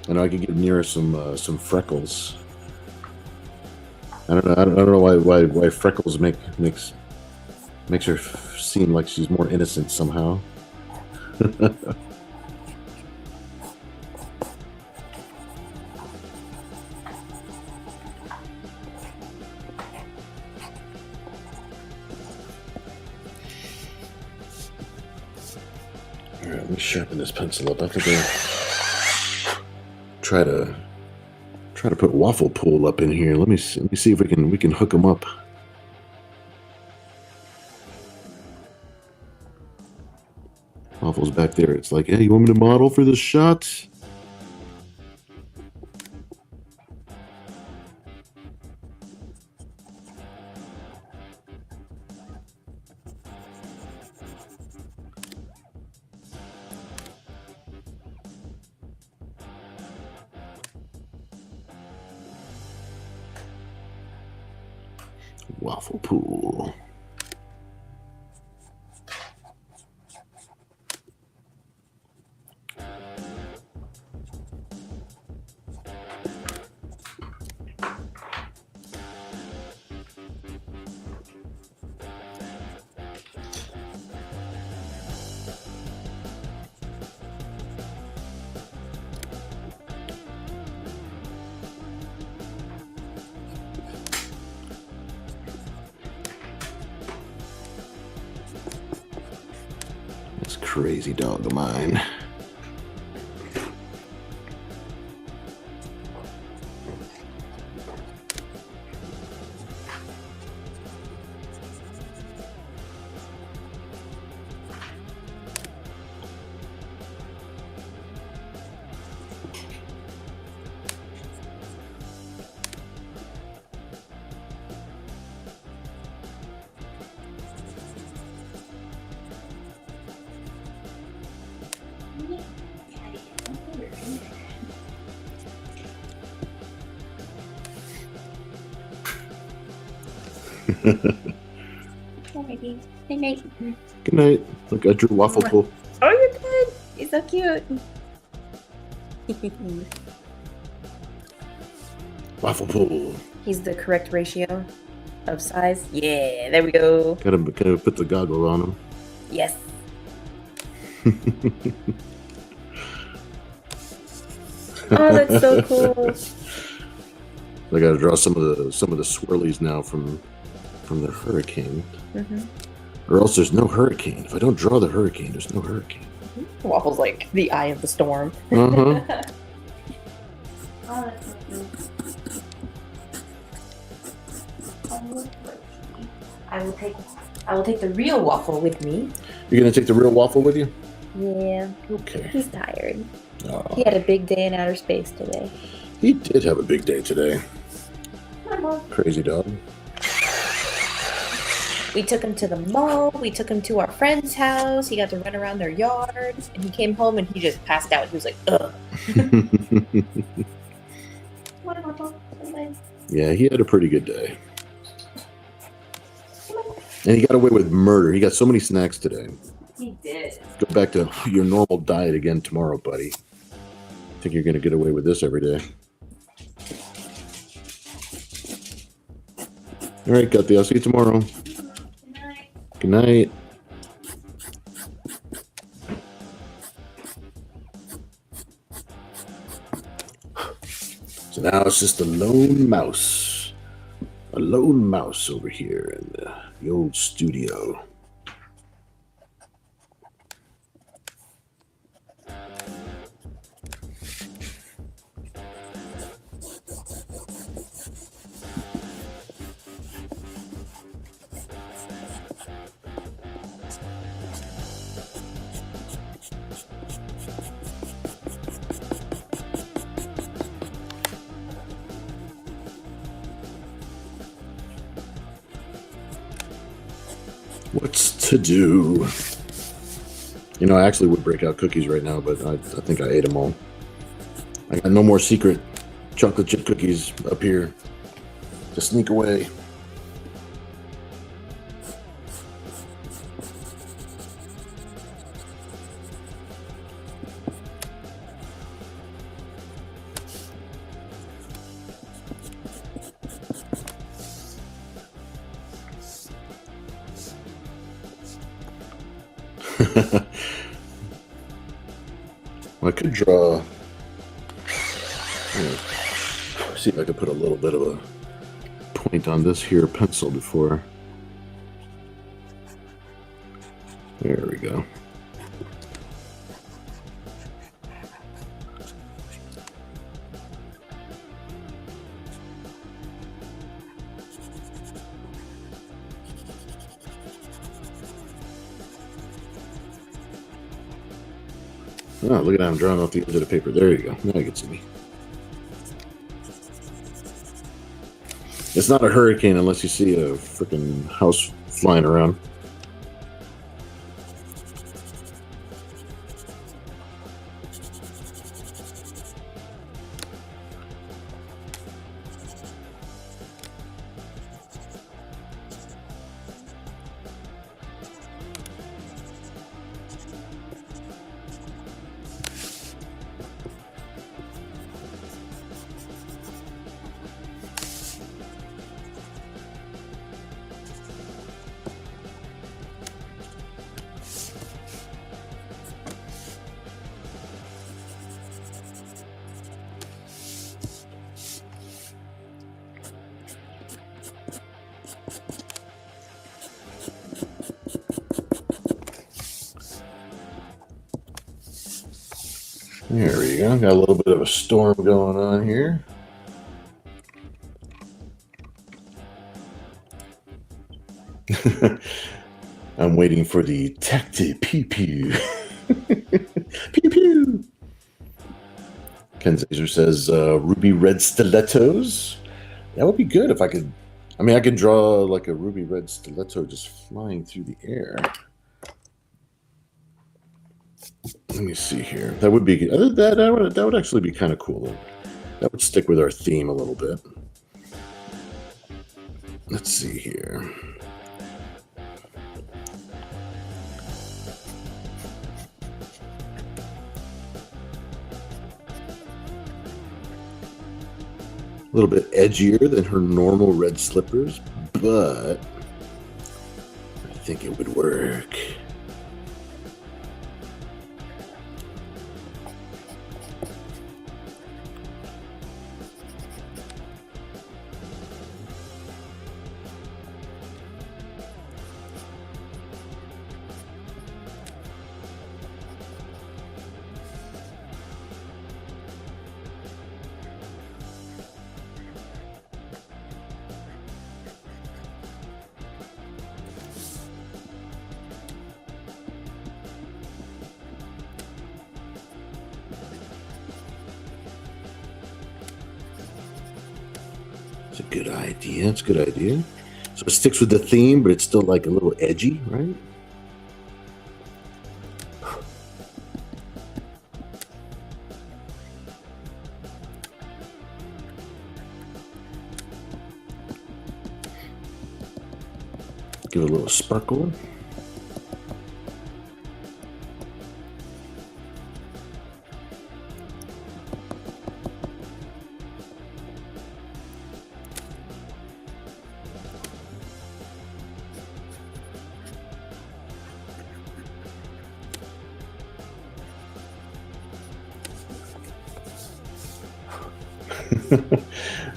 I know I could give Nira some freckles. I don't know why freckles makes her seem like she's more innocent somehow. All right, let me sharpen this pencil up. I think I'll try to put waffle pool up in here. Let me see if we can hook them up. Waffle's back there. It's like, hey, you want me to model for this shot? Waffle pool. This crazy dog of mine. Alrighty. Good night. Good night. Look, I drew waffle pool. Oh, you did. He's so cute. Waffle pool. He's the correct ratio of size. Yeah, there we go. Gotta put the goggle on him. Yes. Oh, that's so cool. I gotta draw some of the swirlies now from the hurricane. Or else there's no hurricane. If I don't draw the hurricane, there's no hurricane. Waffle's like the eye of the storm. Uh-huh. Oh, that's so cool. I will take the real waffle with me. You're gonna take the real waffle with you? Yeah. Okay. He's tired. Oh. He had a big day in outer space today. He did have a big day today. Hi, Mom. Crazy dog. We took him to the mall. We took him to our friend's house. He got to run around their yard. And he came home and he just passed out. He was like, ugh. Yeah, he had a pretty good day. And he got away with murder. He got so many snacks today. He did. Go back to your normal diet again tomorrow, buddy. I think you're going to get away with this every day. All right, Guthrie. I'll see you tomorrow. Good night. Good night. So now it's just a lone mouse. A lone mouse over here in the old studio. What's to do? You know, I actually would break out cookies right now, but I think I ate them all. I got no more secret chocolate chip cookies up here to sneak away. Well, I could draw. See if I could put a little bit of a point on this here pencil before. There we go. Oh, look at that. I'm drawing off the edge of the paper. There you go. Now you can see me. It's not a hurricane unless you see a freaking house flying around. There we go. Got a little bit of a storm going on here. I'm waiting for the tacti pew pew. Pew pew. Ken Zazer says ruby red stilettos. That would be good if I could. I mean, I could draw like a ruby red stiletto just flying through the air. Let me see here. That would be that would actually be kind of cool. That would stick with our theme a little bit. let's see here. A little bit edgier than her normal red slippers, but I think it would work. It's a good idea. It's a good idea. So it sticks with the theme, but it's still like a little edgy, right? Give it a little sparkle.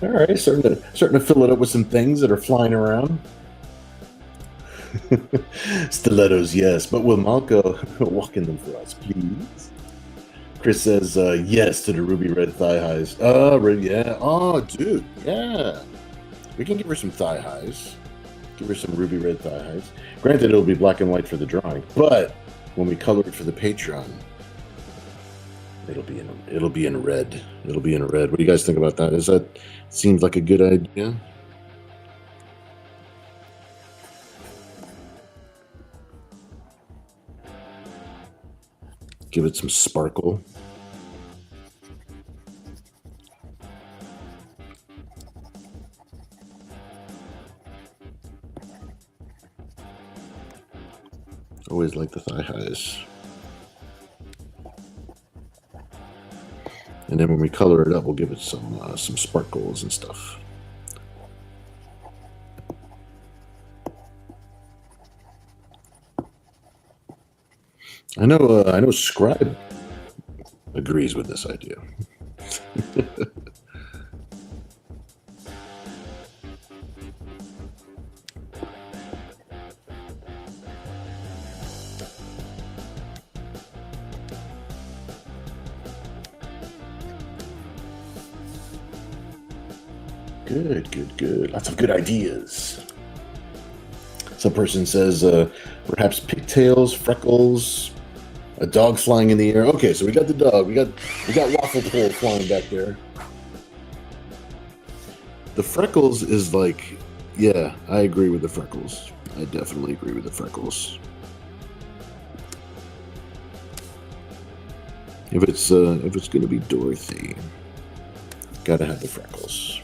All right, starting to fill it up with some things that are flying around. Stilettos, yes, but will Malco walk in them for us, please? Chris says yes to the ruby red thigh highs. Yeah. Oh, dude, yeah. We can give her some thigh highs. Give her some ruby red thigh highs. Granted, it'll be black and white for the drawing, but when we color it for the Patreon, it'll be in red. It'll be in red. What do you guys think about that? Seems like a good idea? Give it some sparkle. Always like the thigh highs. And then when we color it up, we'll give it some sparkles and stuff. I know Scribe agrees with this idea. Good. Lots of good ideas. Some person says perhaps pigtails, freckles, a dog flying in the air. Okay, so we got the dog. We got waffle pole flying back there. The freckles is like, yeah, I agree with the freckles. I definitely agree with the freckles. If it's gonna be Dorothy, gotta have the freckles.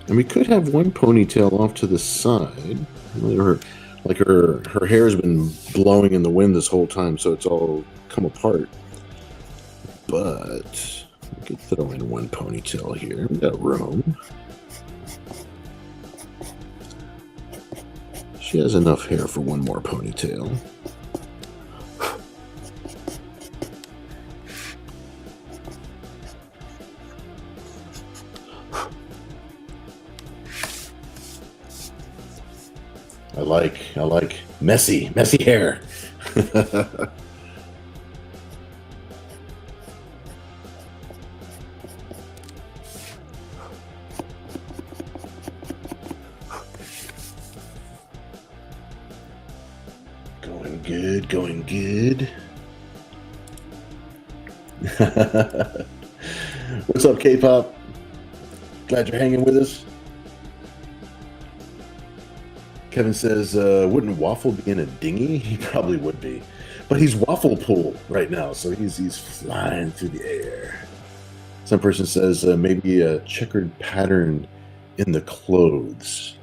And we could have one ponytail off to the side. Her hair has been blowing in the wind this whole time, so it's all come apart. But we could throw in one ponytail here. We got room. She has enough hair for one more ponytail. I like messy hair. Going good. What's up, K-pop? Glad you're hanging with us. Kevin says, wouldn't Waffle be in a dinghy? He probably would be. But he's Waffle Pool right now, so he's flying through the air. Some person says maybe a checkered pattern in the clothes.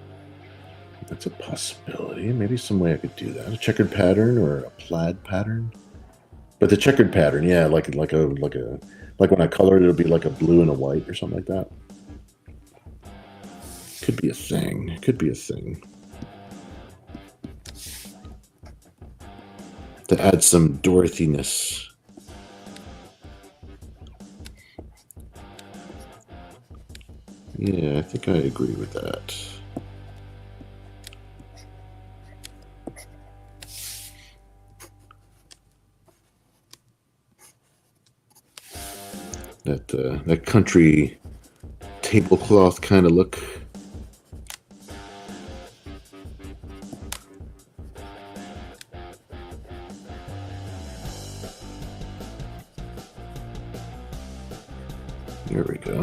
That's a possibility. Maybe some way I could do that. A checkered pattern or a plaid pattern. But the checkered pattern, yeah, like when I color it, it'll be like a blue and a white or something like that. Could be a thing. It could be a thing. To add some Dorothy-ness. Yeah, I think I agree with that. That country tablecloth kind of look. There we go.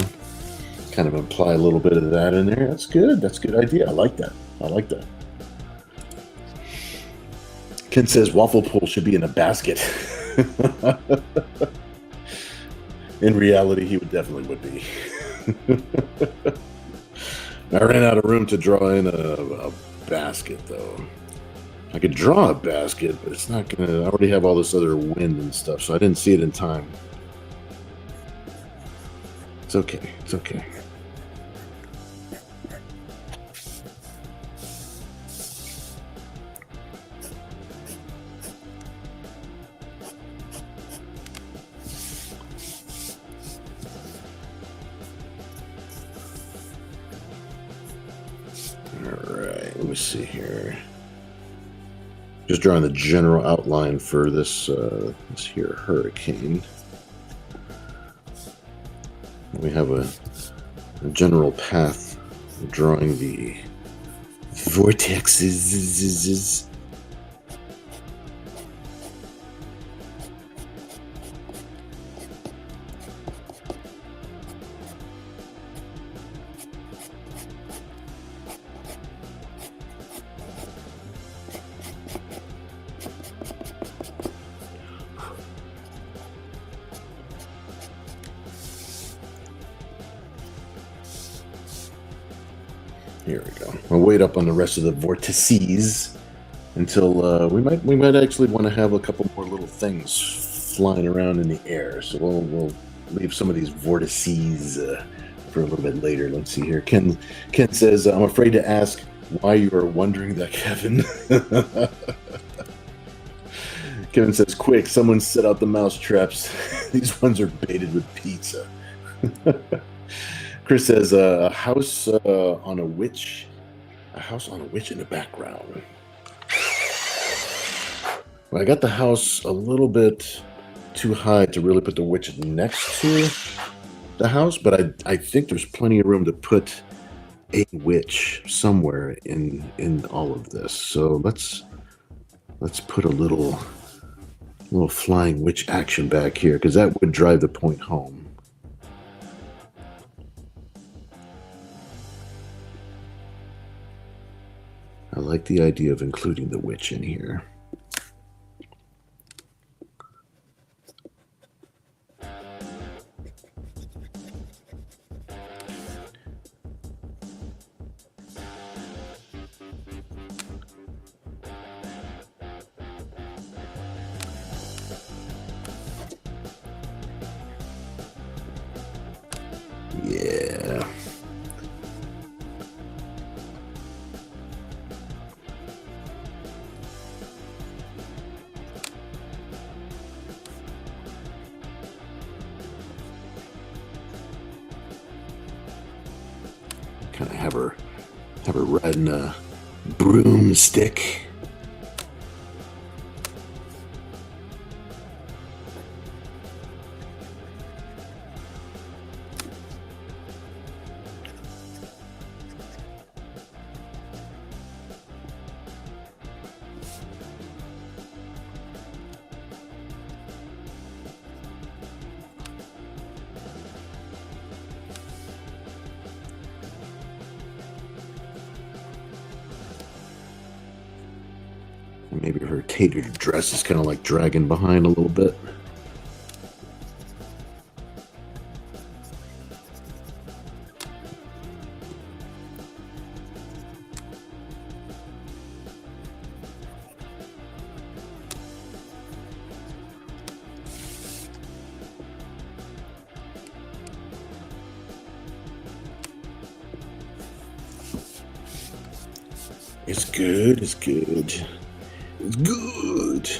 Kind of imply a little bit of that in there. That's good. That's a good idea. I like that. I like that. Ken says Waffle Pool should be in a basket. In reality, he would be. I ran out of room to draw in a basket, though. I could draw a basket, but it's not gonna. I already have all this other wind and stuff, so I didn't see it in time. It's okay. It's okay. Alright, let me see here. Just drawing the general outline for this here hurricane. We have a general path drawing the vortexes. Here we go. We'll wait up on the rest of the vortices until we might actually want to have a couple more little things flying around in the air. So we'll leave some of these vortices for a little bit later. Let's see here. Ken says, I'm afraid to ask why you are wondering that, Kevin. Kevin says, quick, someone set out the mouse traps. These ones are baited with pizza. Chris says, a house on a witch in the background. Well, I got the house a little bit too high to really put the witch next to the house, but I think there's plenty of room to put a witch somewhere in all of this. So let's put a little flying witch action back here, because that would drive the point home. I like the idea of including the witch in here. Yeah. Kind of have her riding a broomstick. Maybe her tapered dress is kind of like dragging behind a little bit. It's good, it's good. It's good.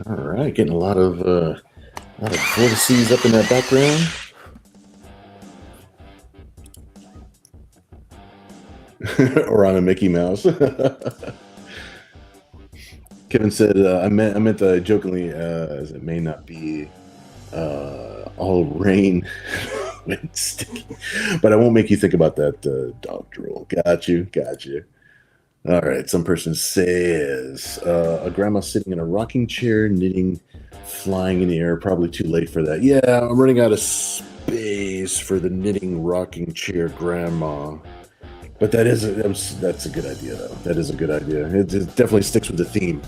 All right, getting a lot of vortices up in that background. Or on a Mickey Mouse. Kevin said, I meant jokingly, as it may not be all rain when sticky, but I won't make you think about that dog drool. Got you. All right, some person says, a grandma sitting in a rocking chair, knitting, flying in the air. Probably too late for that. Yeah, I'm running out of space for the knitting rocking chair grandma. But that's a good idea, though. That is a good idea. It definitely sticks with the theme.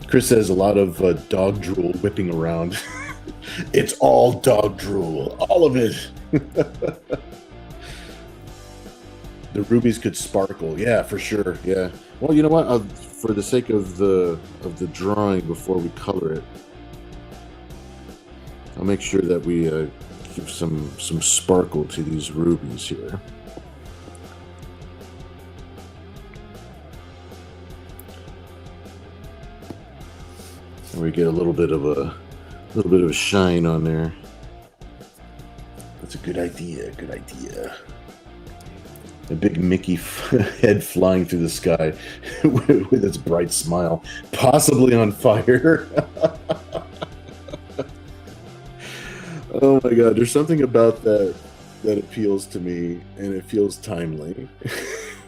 Chris says a lot of dog drool whipping around. It's all dog drool, all of it. The rubies could sparkle. Yeah, for sure. Yeah. Well, you know what? For the sake of the drawing, before we color it, I'll make sure that we give some sparkle to these rubies here. And we get a little bit of a shine on there. That's a good idea. Good idea. A big Mickey head flying through the sky with its bright smile, possibly on fire. Oh my God! There's something about that appeals to me, and it feels timely.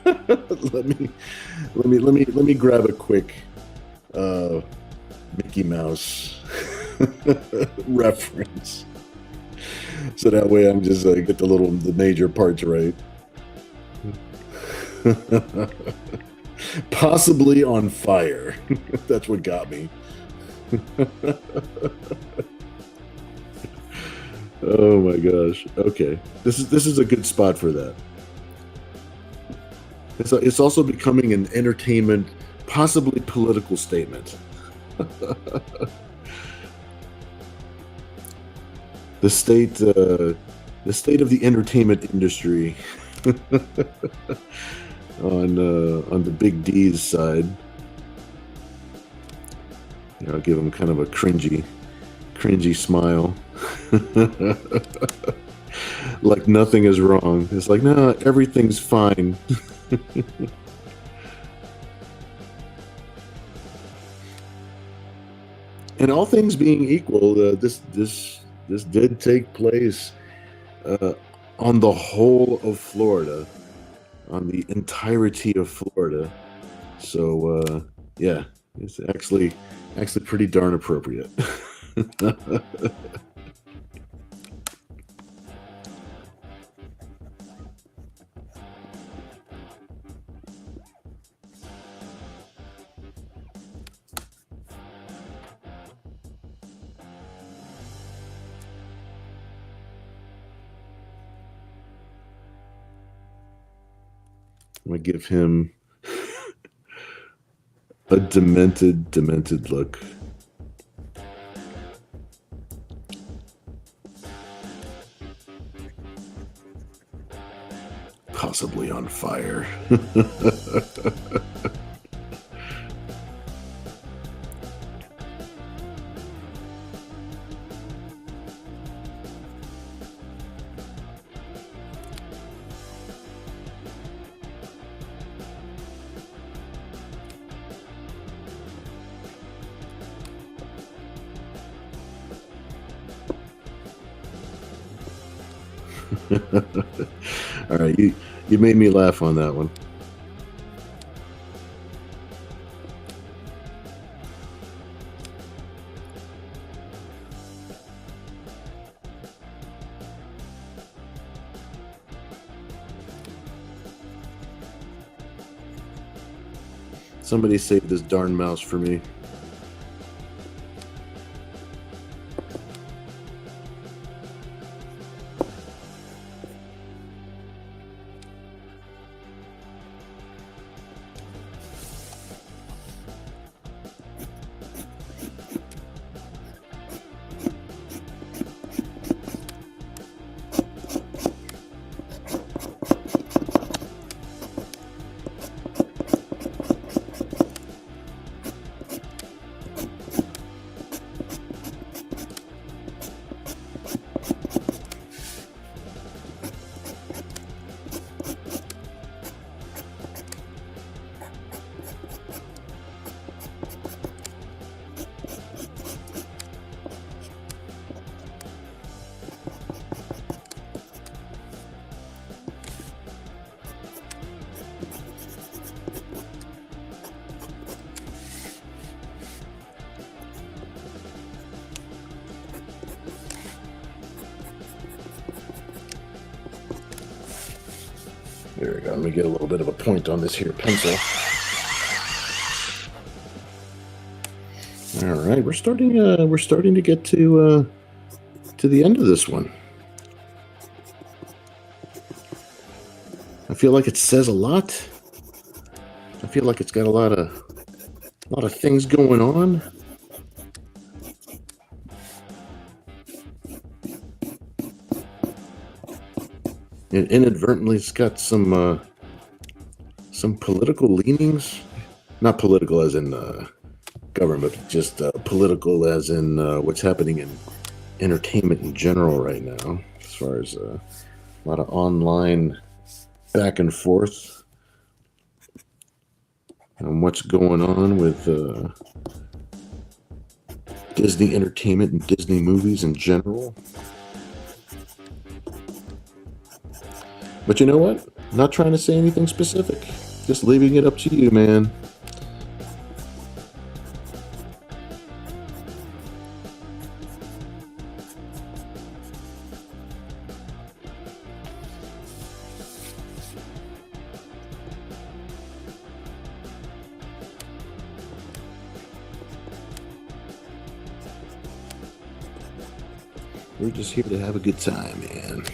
let me grab a quick Mickey Mouse reference, so that way I'm just get the major parts right. Possibly on fire. That's what got me. Oh my gosh. Okay, this is a good spot for that. It's also becoming an entertainment, possibly political statement. The state of the entertainment industry. On the big D's side. I'll give him kind of a cringy smile. Like nothing is wrong. It's like, no, everything's fine. And all things being equal, this did take place on the whole of Florida. On the entirety of Florida. So yeah, it's actually pretty darn appropriate. I'm gonna give him a demented look. possibly on fire. All right, you made me laugh on that one. Somebody save this darn mouse for me. There we go. Let me get a little bit of a point on this here pencil. All right, we're starting to get to the end of this one. I feel like it says a lot. I feel like it's got a lot of things going on. And inadvertently, it's got some political leanings. Not political as in government, but just political as in what's happening in entertainment in general right now. As far as a lot of online back and forth and what's going on with Disney entertainment and Disney movies in general. But you know what? I'm not trying to say anything specific. Just leaving it up to you, man. We're just here to have a good time, man.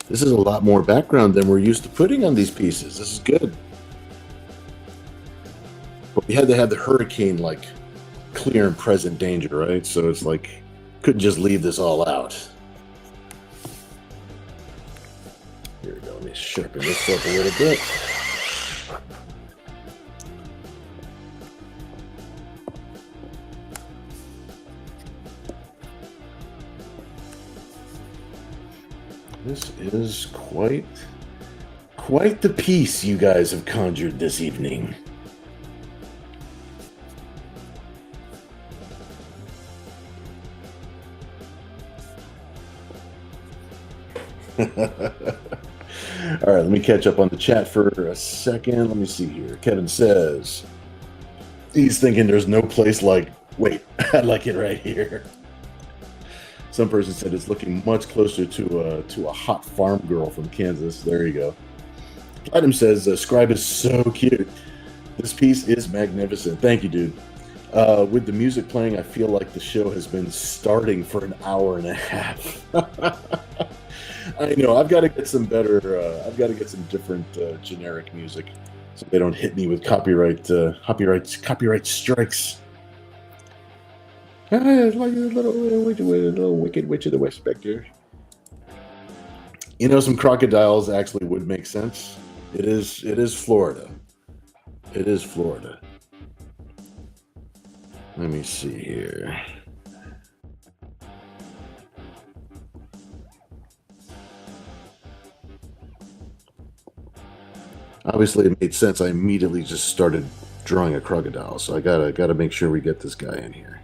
This is a lot more background than we're used to putting on these pieces. This is good. But we had to have the hurricane, like, clear and present danger, right? So it's like, couldn't just leave this all out. Here we go. Let me sharpen this up a little bit. This is quite the piece you guys have conjured this evening. All right, let me catch up on the chat for a second. Let me see here. Kevin says he's thinking there's no place like, wait, I like it right here. Some person said it's looking much closer to a hot farm girl from Kansas. There you go. Platinum says, Scribe is so cute. This piece is magnificent. Thank you, dude. With the music playing, I feel like the show has been starting for an hour and a half. I know. I've got to get some better. I've got to get some different generic music, so they don't hit me with copyright strikes. It's like a little wicked witch of the West Spectre. You know, some crocodiles actually would make sense. It is Florida. It is Florida. Let me see here. Obviously, it made sense. I immediately just started drawing a crocodile, so I gotta make sure we get this guy in here.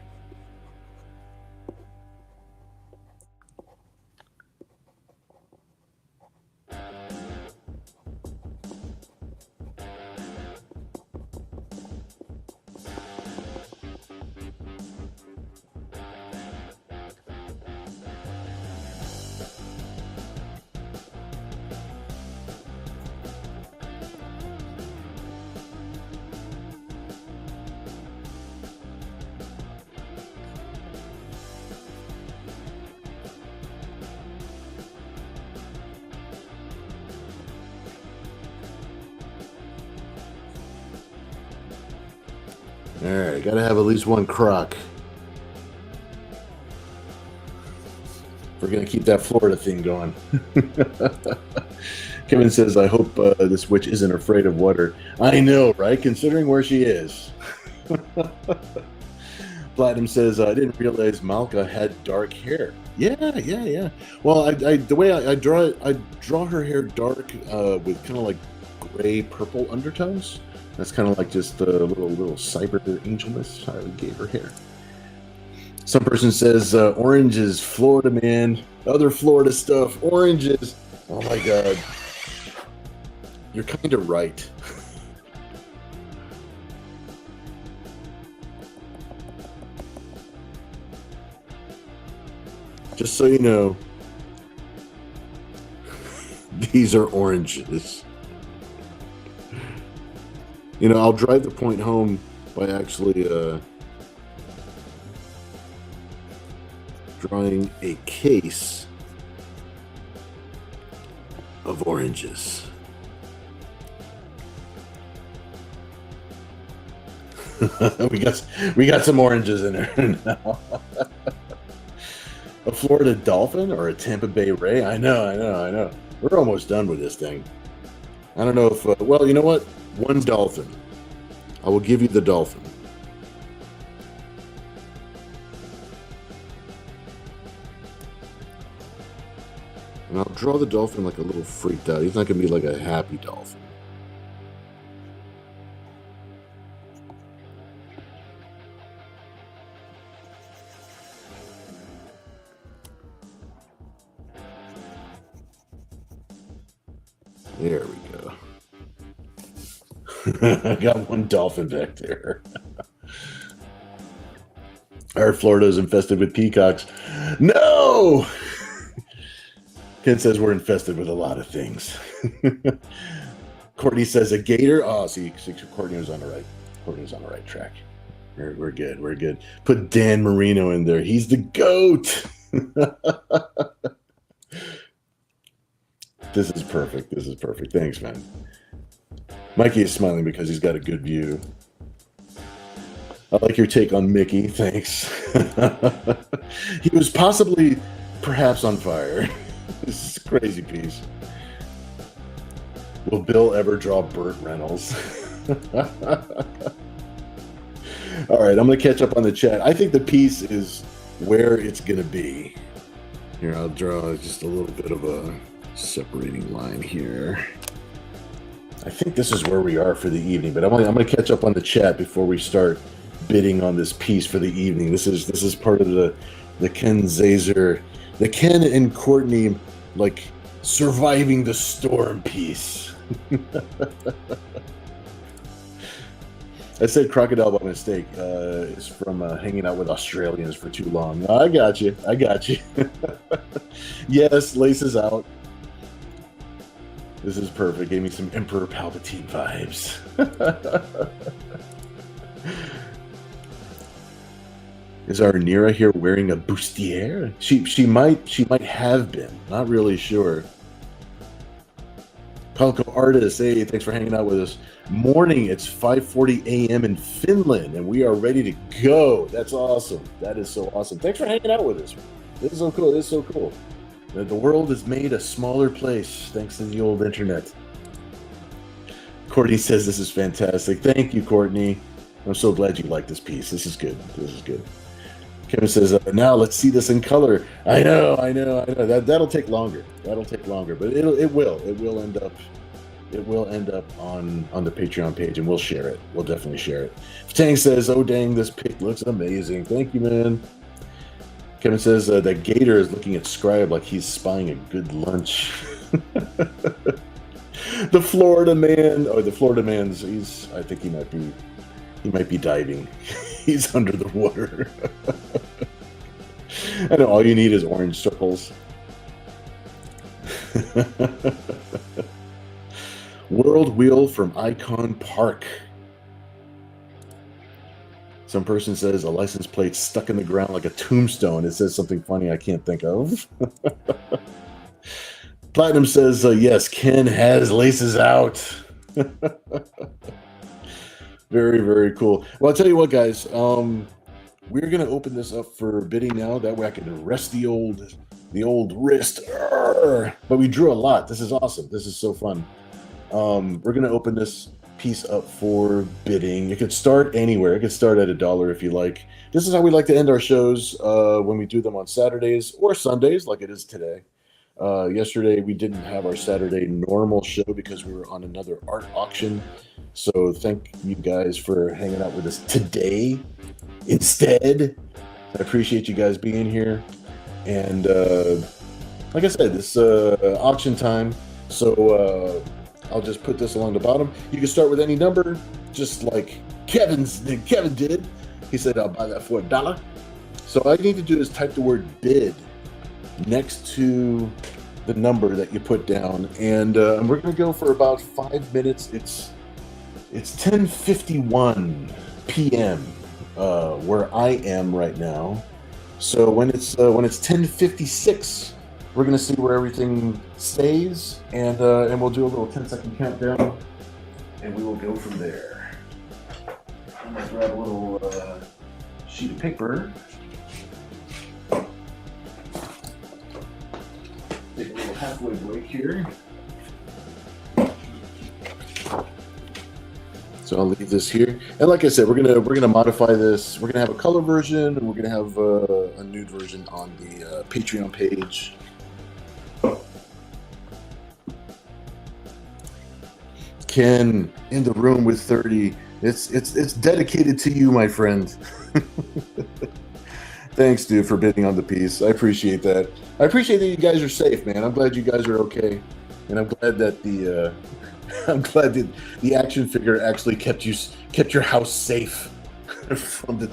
Alright, gotta have at least one croc. We're gonna keep that Florida thing going. Kevin says, I hope this witch isn't afraid of water. I know, right? Considering where she is. Platinum says, I didn't realize Malka had dark hair. Yeah. Well, the way I draw it, I draw her hair dark with kind of like gray purple undertones. That's kind of like just a little cyber angelness I gave her hair. Some person says orange is Florida, man. Other Florida stuff, oranges. Oh my God, you're kind of right. Just so you know, these are oranges. You know, I'll drive the point home by actually drawing a case of oranges. we got some oranges in there now. A Florida dolphin or a Tampa Bay ray? I know. We're almost done with this thing. I don't know if well, you know what? One dolphin. I will give you the dolphin. And I'll draw the dolphin like a little freaked out. He's not going to be like a happy dolphin. There we go. I got one dolphin back there. Our Florida is infested with peacocks. No! Ken says we're infested with a lot of things. Courtney says a gator. Oh, see, Courtney was on the right. Courtney's on the right track. We're good. Put Dan Marino in there. He's the GOAT. This is perfect. Thanks, man. Mikey is smiling because he's got a good view. I like your take on Mickey. Thanks. He was perhaps on fire. This is a crazy piece. Will Bill ever draw Burt Reynolds? All right, I'm going to catch up on the chat. I think the piece is where it's going to be. Here, I'll draw just a little bit of a separating line here. I think this is where we are for the evening, but I'm going to catch up on the chat before we start bidding on this piece for the evening. This is part of the Ken Zazer, the Ken and Courtney like surviving the storm piece. I said crocodile by mistake. It's from hanging out with Australians for too long. I got you. Yes, laces out. This is perfect. Gave me some Emperor Palpatine vibes. Is our Nira here wearing a bustier? She might have been. Not really sure. Palco Artist, hey, thanks for hanging out with us. Morning, it's 5:40 a.m. in Finland, and we are ready to go. That's awesome. That is so awesome. Thanks for hanging out with us. This is so cool. This is so cool. The world is made a smaller place thanks to the old internet. Courtney says this is fantastic. Thank you, Courtney. I'm so glad you like this piece. This is good. This is good. Kevin says, now let's see this in color. I know. That'll take longer. That'll take longer, but it will end up on the Patreon page, and we'll share it. We'll definitely share it. Tang says, oh dang, this pic looks amazing. Thank you, man. Kevin says that Gator is looking at Scribe like he's spying a good lunch. The Florida man, I think he might be diving. He's under the water. I know all you need is orange circles. World Wheel from Icon Park. Some person says a license plate stuck in the ground like a tombstone. It says something funny I can't think of. Platinum says, yes, Ken has laces out. Very, very cool. Well, I'll tell you what, guys. We're going to open this up for bidding now. That way I can rest the old wrist. But we drew a lot. This is awesome. This is so fun. We're going to open this piece up for bidding. You could start anywhere. You could start at $1 if you like. This is how we like to end our shows when we do them on Saturdays or Sundays like it is today. Yesterday we didn't have our Saturday normal show because we were on another art auction. So thank you guys for hanging out with us today instead. I appreciate you guys being here. And like I said, this auction time. So I'll just put this along the bottom. You can start with any number, just like Kevin did. He said, I'll buy that for $1. So all you need to do is type the word bid next to the number that you put down, and we're going to go for about 5 minutes. It's 10:51 p.m. Where I am right now. So when it's 10:56, we're going to see where everything stays, and we'll do a little 10-second countdown, and we will go from there. I'm going to grab a little sheet of paper. Take a little halfway break here. So I'll leave this here. And like I said, we're gonna modify this. We're gonna have a color version, and we're gonna have a nude version on the Patreon page. Ken in the room with 30. It's dedicated to you, my friend. Thanks, dude, for bidding on the piece. I appreciate that. I appreciate that you guys are safe, man. I'm glad you guys are okay, and I'm glad that the action figure actually kept your house safe from the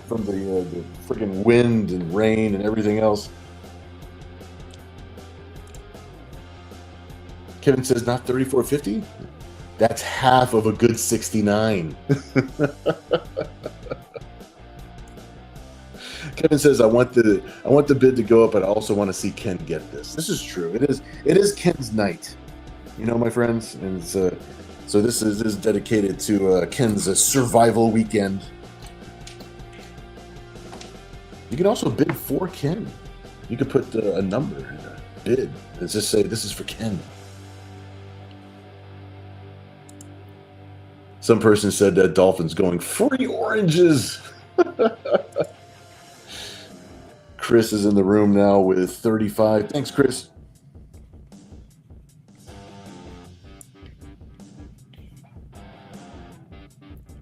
friggin' wind and rain and everything else. Kevin says not 34.50. That's half of a good 69. Kevin says, I want the bid to go up, but I also want to see Ken get this. This is true. It is Ken's night, you know, my friends, and so this is dedicated to Ken's survival weekend. You can also bid for Ken. You could put a number in a bid and just say this is for Ken. Some person said that Dolphin's going free oranges. Chris is in the room now with 35. Thanks, Chris.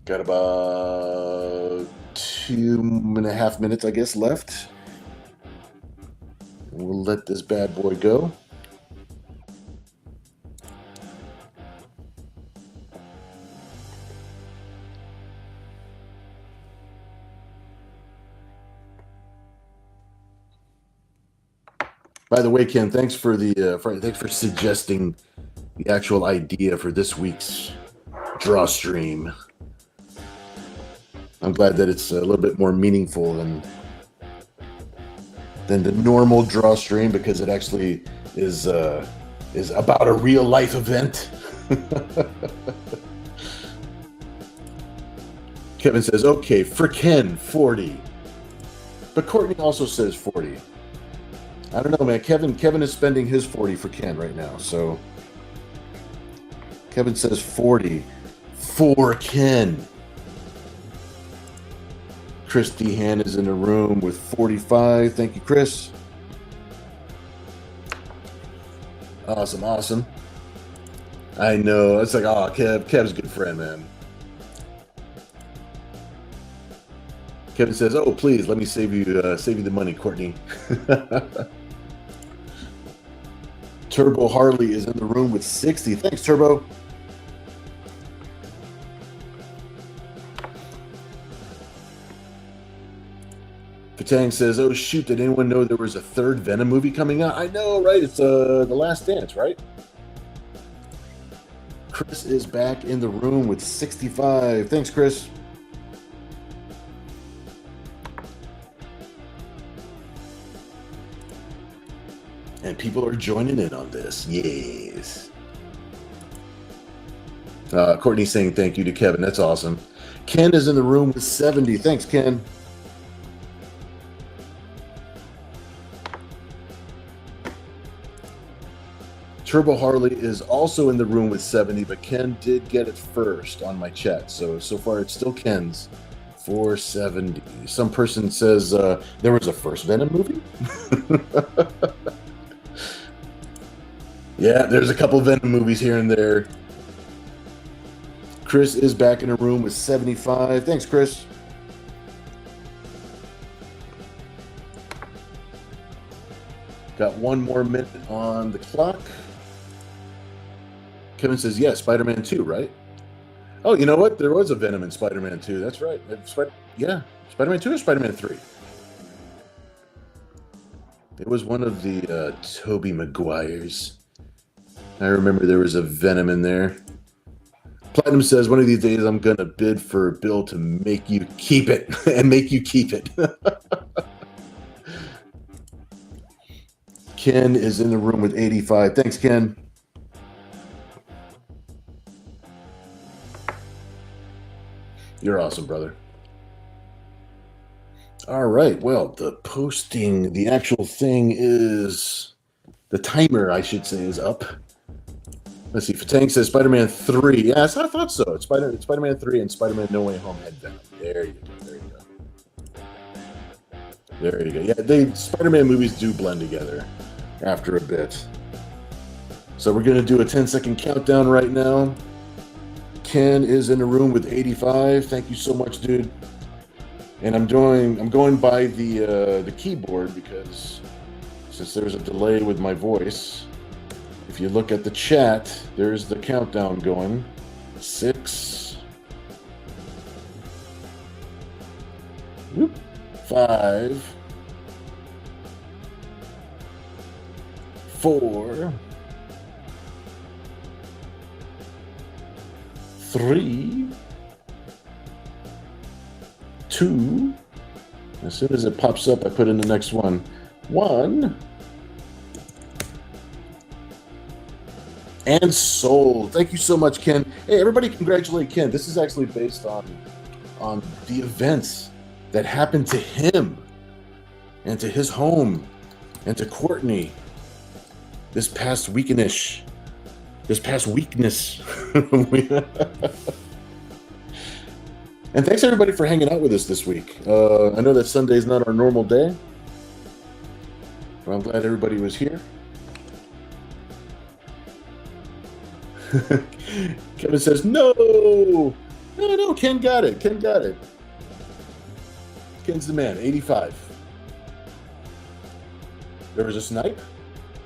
Got about 2.5 minutes, I guess, left. We'll let this bad boy go. By the way, Ken, thanks for suggesting the actual idea for this week's draw stream. I'm glad that it's a little bit more meaningful than the normal draw stream, because it actually is about a real life event. Kevin says, okay, for Ken, 40. But Courtney also says 40. I don't know, man. Kevin is spending his 40 for Ken right now. So Kevin says 40 for Ken. Chris Dehan is in the room with 45. Thank you, Chris. Awesome. I know. It's like, oh, Kev's a good friend, man. Kevin says, oh, please, let me save you the money, Courtney. Turbo Harley is in the room with 60. Thanks, Turbo. Fatang says, oh, shoot, did anyone know there was a third Venom movie coming out? I know, right? It's The Last Dance, right? Chris is back in the room with 65. Thanks, Chris. And people are joining in on this. Yes. Courtney's saying thank you to Kevin. That's awesome. Ken is in the room with 70. Thanks, Ken. Turbo Harley is also in the room with 70, but Ken did get it first on my chat. So far it's still Ken's for 70. Some person says there was a first Venom movie. Yeah, there's a couple Venom movies here and there. Chris is back in the room with 75. Thanks, Chris. Got one more minute on the clock. Kevin says, yeah, Spider-Man 2, right? Oh, you know what? There was a Venom in Spider-Man 2. That's right. Spider-Man 2 or Spider-Man 3? It was one of the Tobey Maguires. I remember there was a Venom in there. Platinum says, one of these days I'm going to bid for Bill to make you keep it and make you keep it. Ken is in the room with 85. Thanks, Ken. You're awesome, brother. All right. Well, the actual thing is, the timer, I should say, is up. Let's see. Fatang says Spider-Man 3. Yes, I thought so. It's Spider-Man 3 and Spider-Man No Way Home had Venom. There you go. Yeah, Spider-Man movies do blend together after a bit. So we're going to do a 10-second countdown right now. Ken is in the room with 85. Thank you so much, dude. And I'm going by the keyboard because since there's a delay with my voice. If you look at the chat, there's the countdown going. 6, 5, 4, 3, 2. As soon as it pops up, I put in the next one. 1. And sold. Thank you so much, Ken. Hey, everybody congratulate Ken. This is actually based on the events that happened to him and to his home and to Courtney this past weekness. And thanks everybody for hanging out with us this week. I know that Sunday's not our normal day, but I'm glad everybody was here. Kevin says, no, Ken got it. Ken's the man, 85. There was a snipe?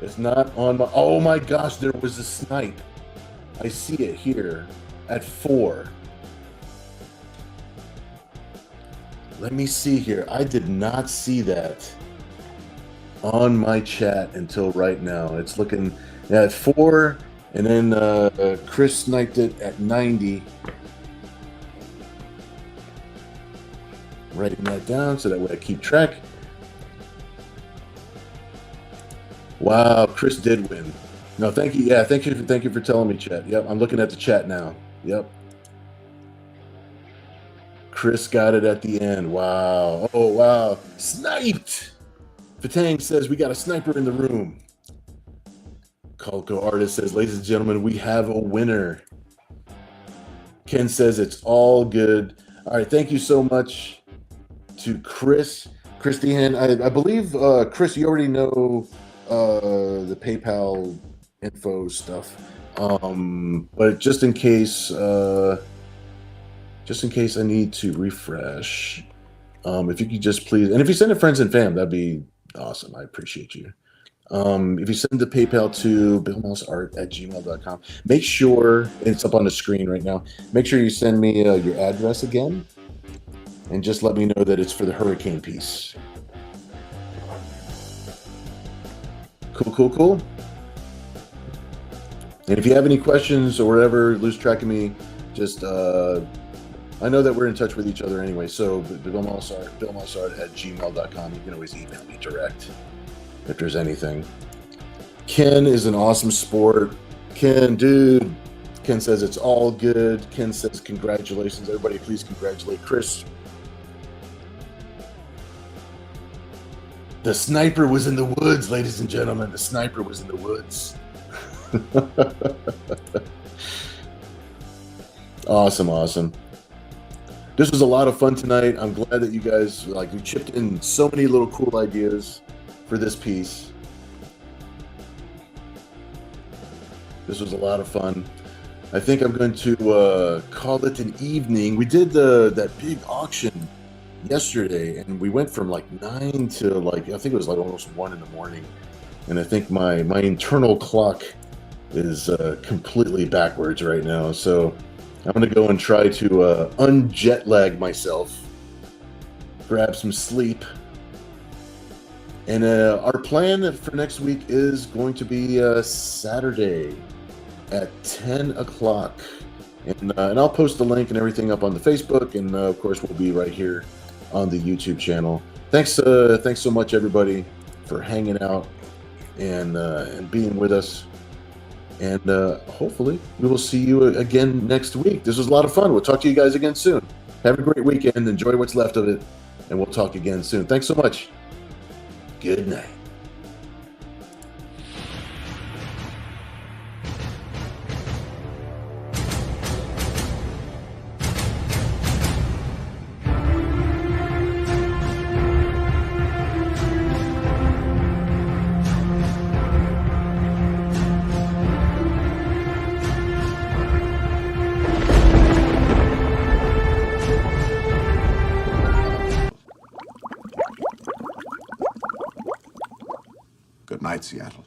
It's not on my, oh my gosh, there was a snipe. I see it here at 4. Let me see here. I did not see that on my chat until right now. It's looking at 4. And then Chris sniped it at 90. writing that down so that way I keep track. Wow, Chris did win. No, thank you. Yeah, thank you for telling me, chat. Yep, I'm looking at the chat now. Yep. Chris got it at the end. Wow. Oh, wow. Sniped! Fatang says we got a sniper in the room. Calco Artist says, ladies and gentlemen, we have a winner. Ken says it's all good. All right, thank you so much to Chris. Christiane, I believe, Chris, you already know the PayPal info stuff. But just in case I need to refresh, if you could just please, and if you send it to friends and fam, that'd be awesome. I appreciate you. If you send the PayPal to BillMausArt@gmail.com, make sure, it's up on the screen right now, make sure you send me your address again, and just let me know that it's for the hurricane piece. Cool. And if you have any questions or whatever, lose track of me, just, I know that we're in touch with each other anyway, so BillMausArt@gmail.com, you can always email me direct if there's anything. Ken is an awesome sport. Ken, dude. Ken says it's all good. Ken says congratulations. Everybody, please congratulate Chris. The sniper was in the woods, ladies and gentlemen. The sniper was in the woods. Awesome. This was a lot of fun tonight. I'm glad that you guys, you chipped in so many little cool ideas for this piece. This was a lot of fun. I think I'm going to call it an evening. We did that big auction yesterday, and we went from 9 to I think it was almost 1 in the morning. And I think my internal clock is completely backwards right now. So I'm going to go and try to unjet lag myself, grab some sleep. And our plan for next week is going to be Saturday at 10 o'clock. And I'll post the link and everything up on the Facebook. And of course, we'll be right here on the YouTube channel. Thanks so much, everybody, for hanging out and being with us. And hopefully we will see you again next week. This was a lot of fun. We'll talk to you guys again soon. Have a great weekend. Enjoy what's left of it. And we'll talk again soon. Thanks so much. Good night. Good night, Seattle.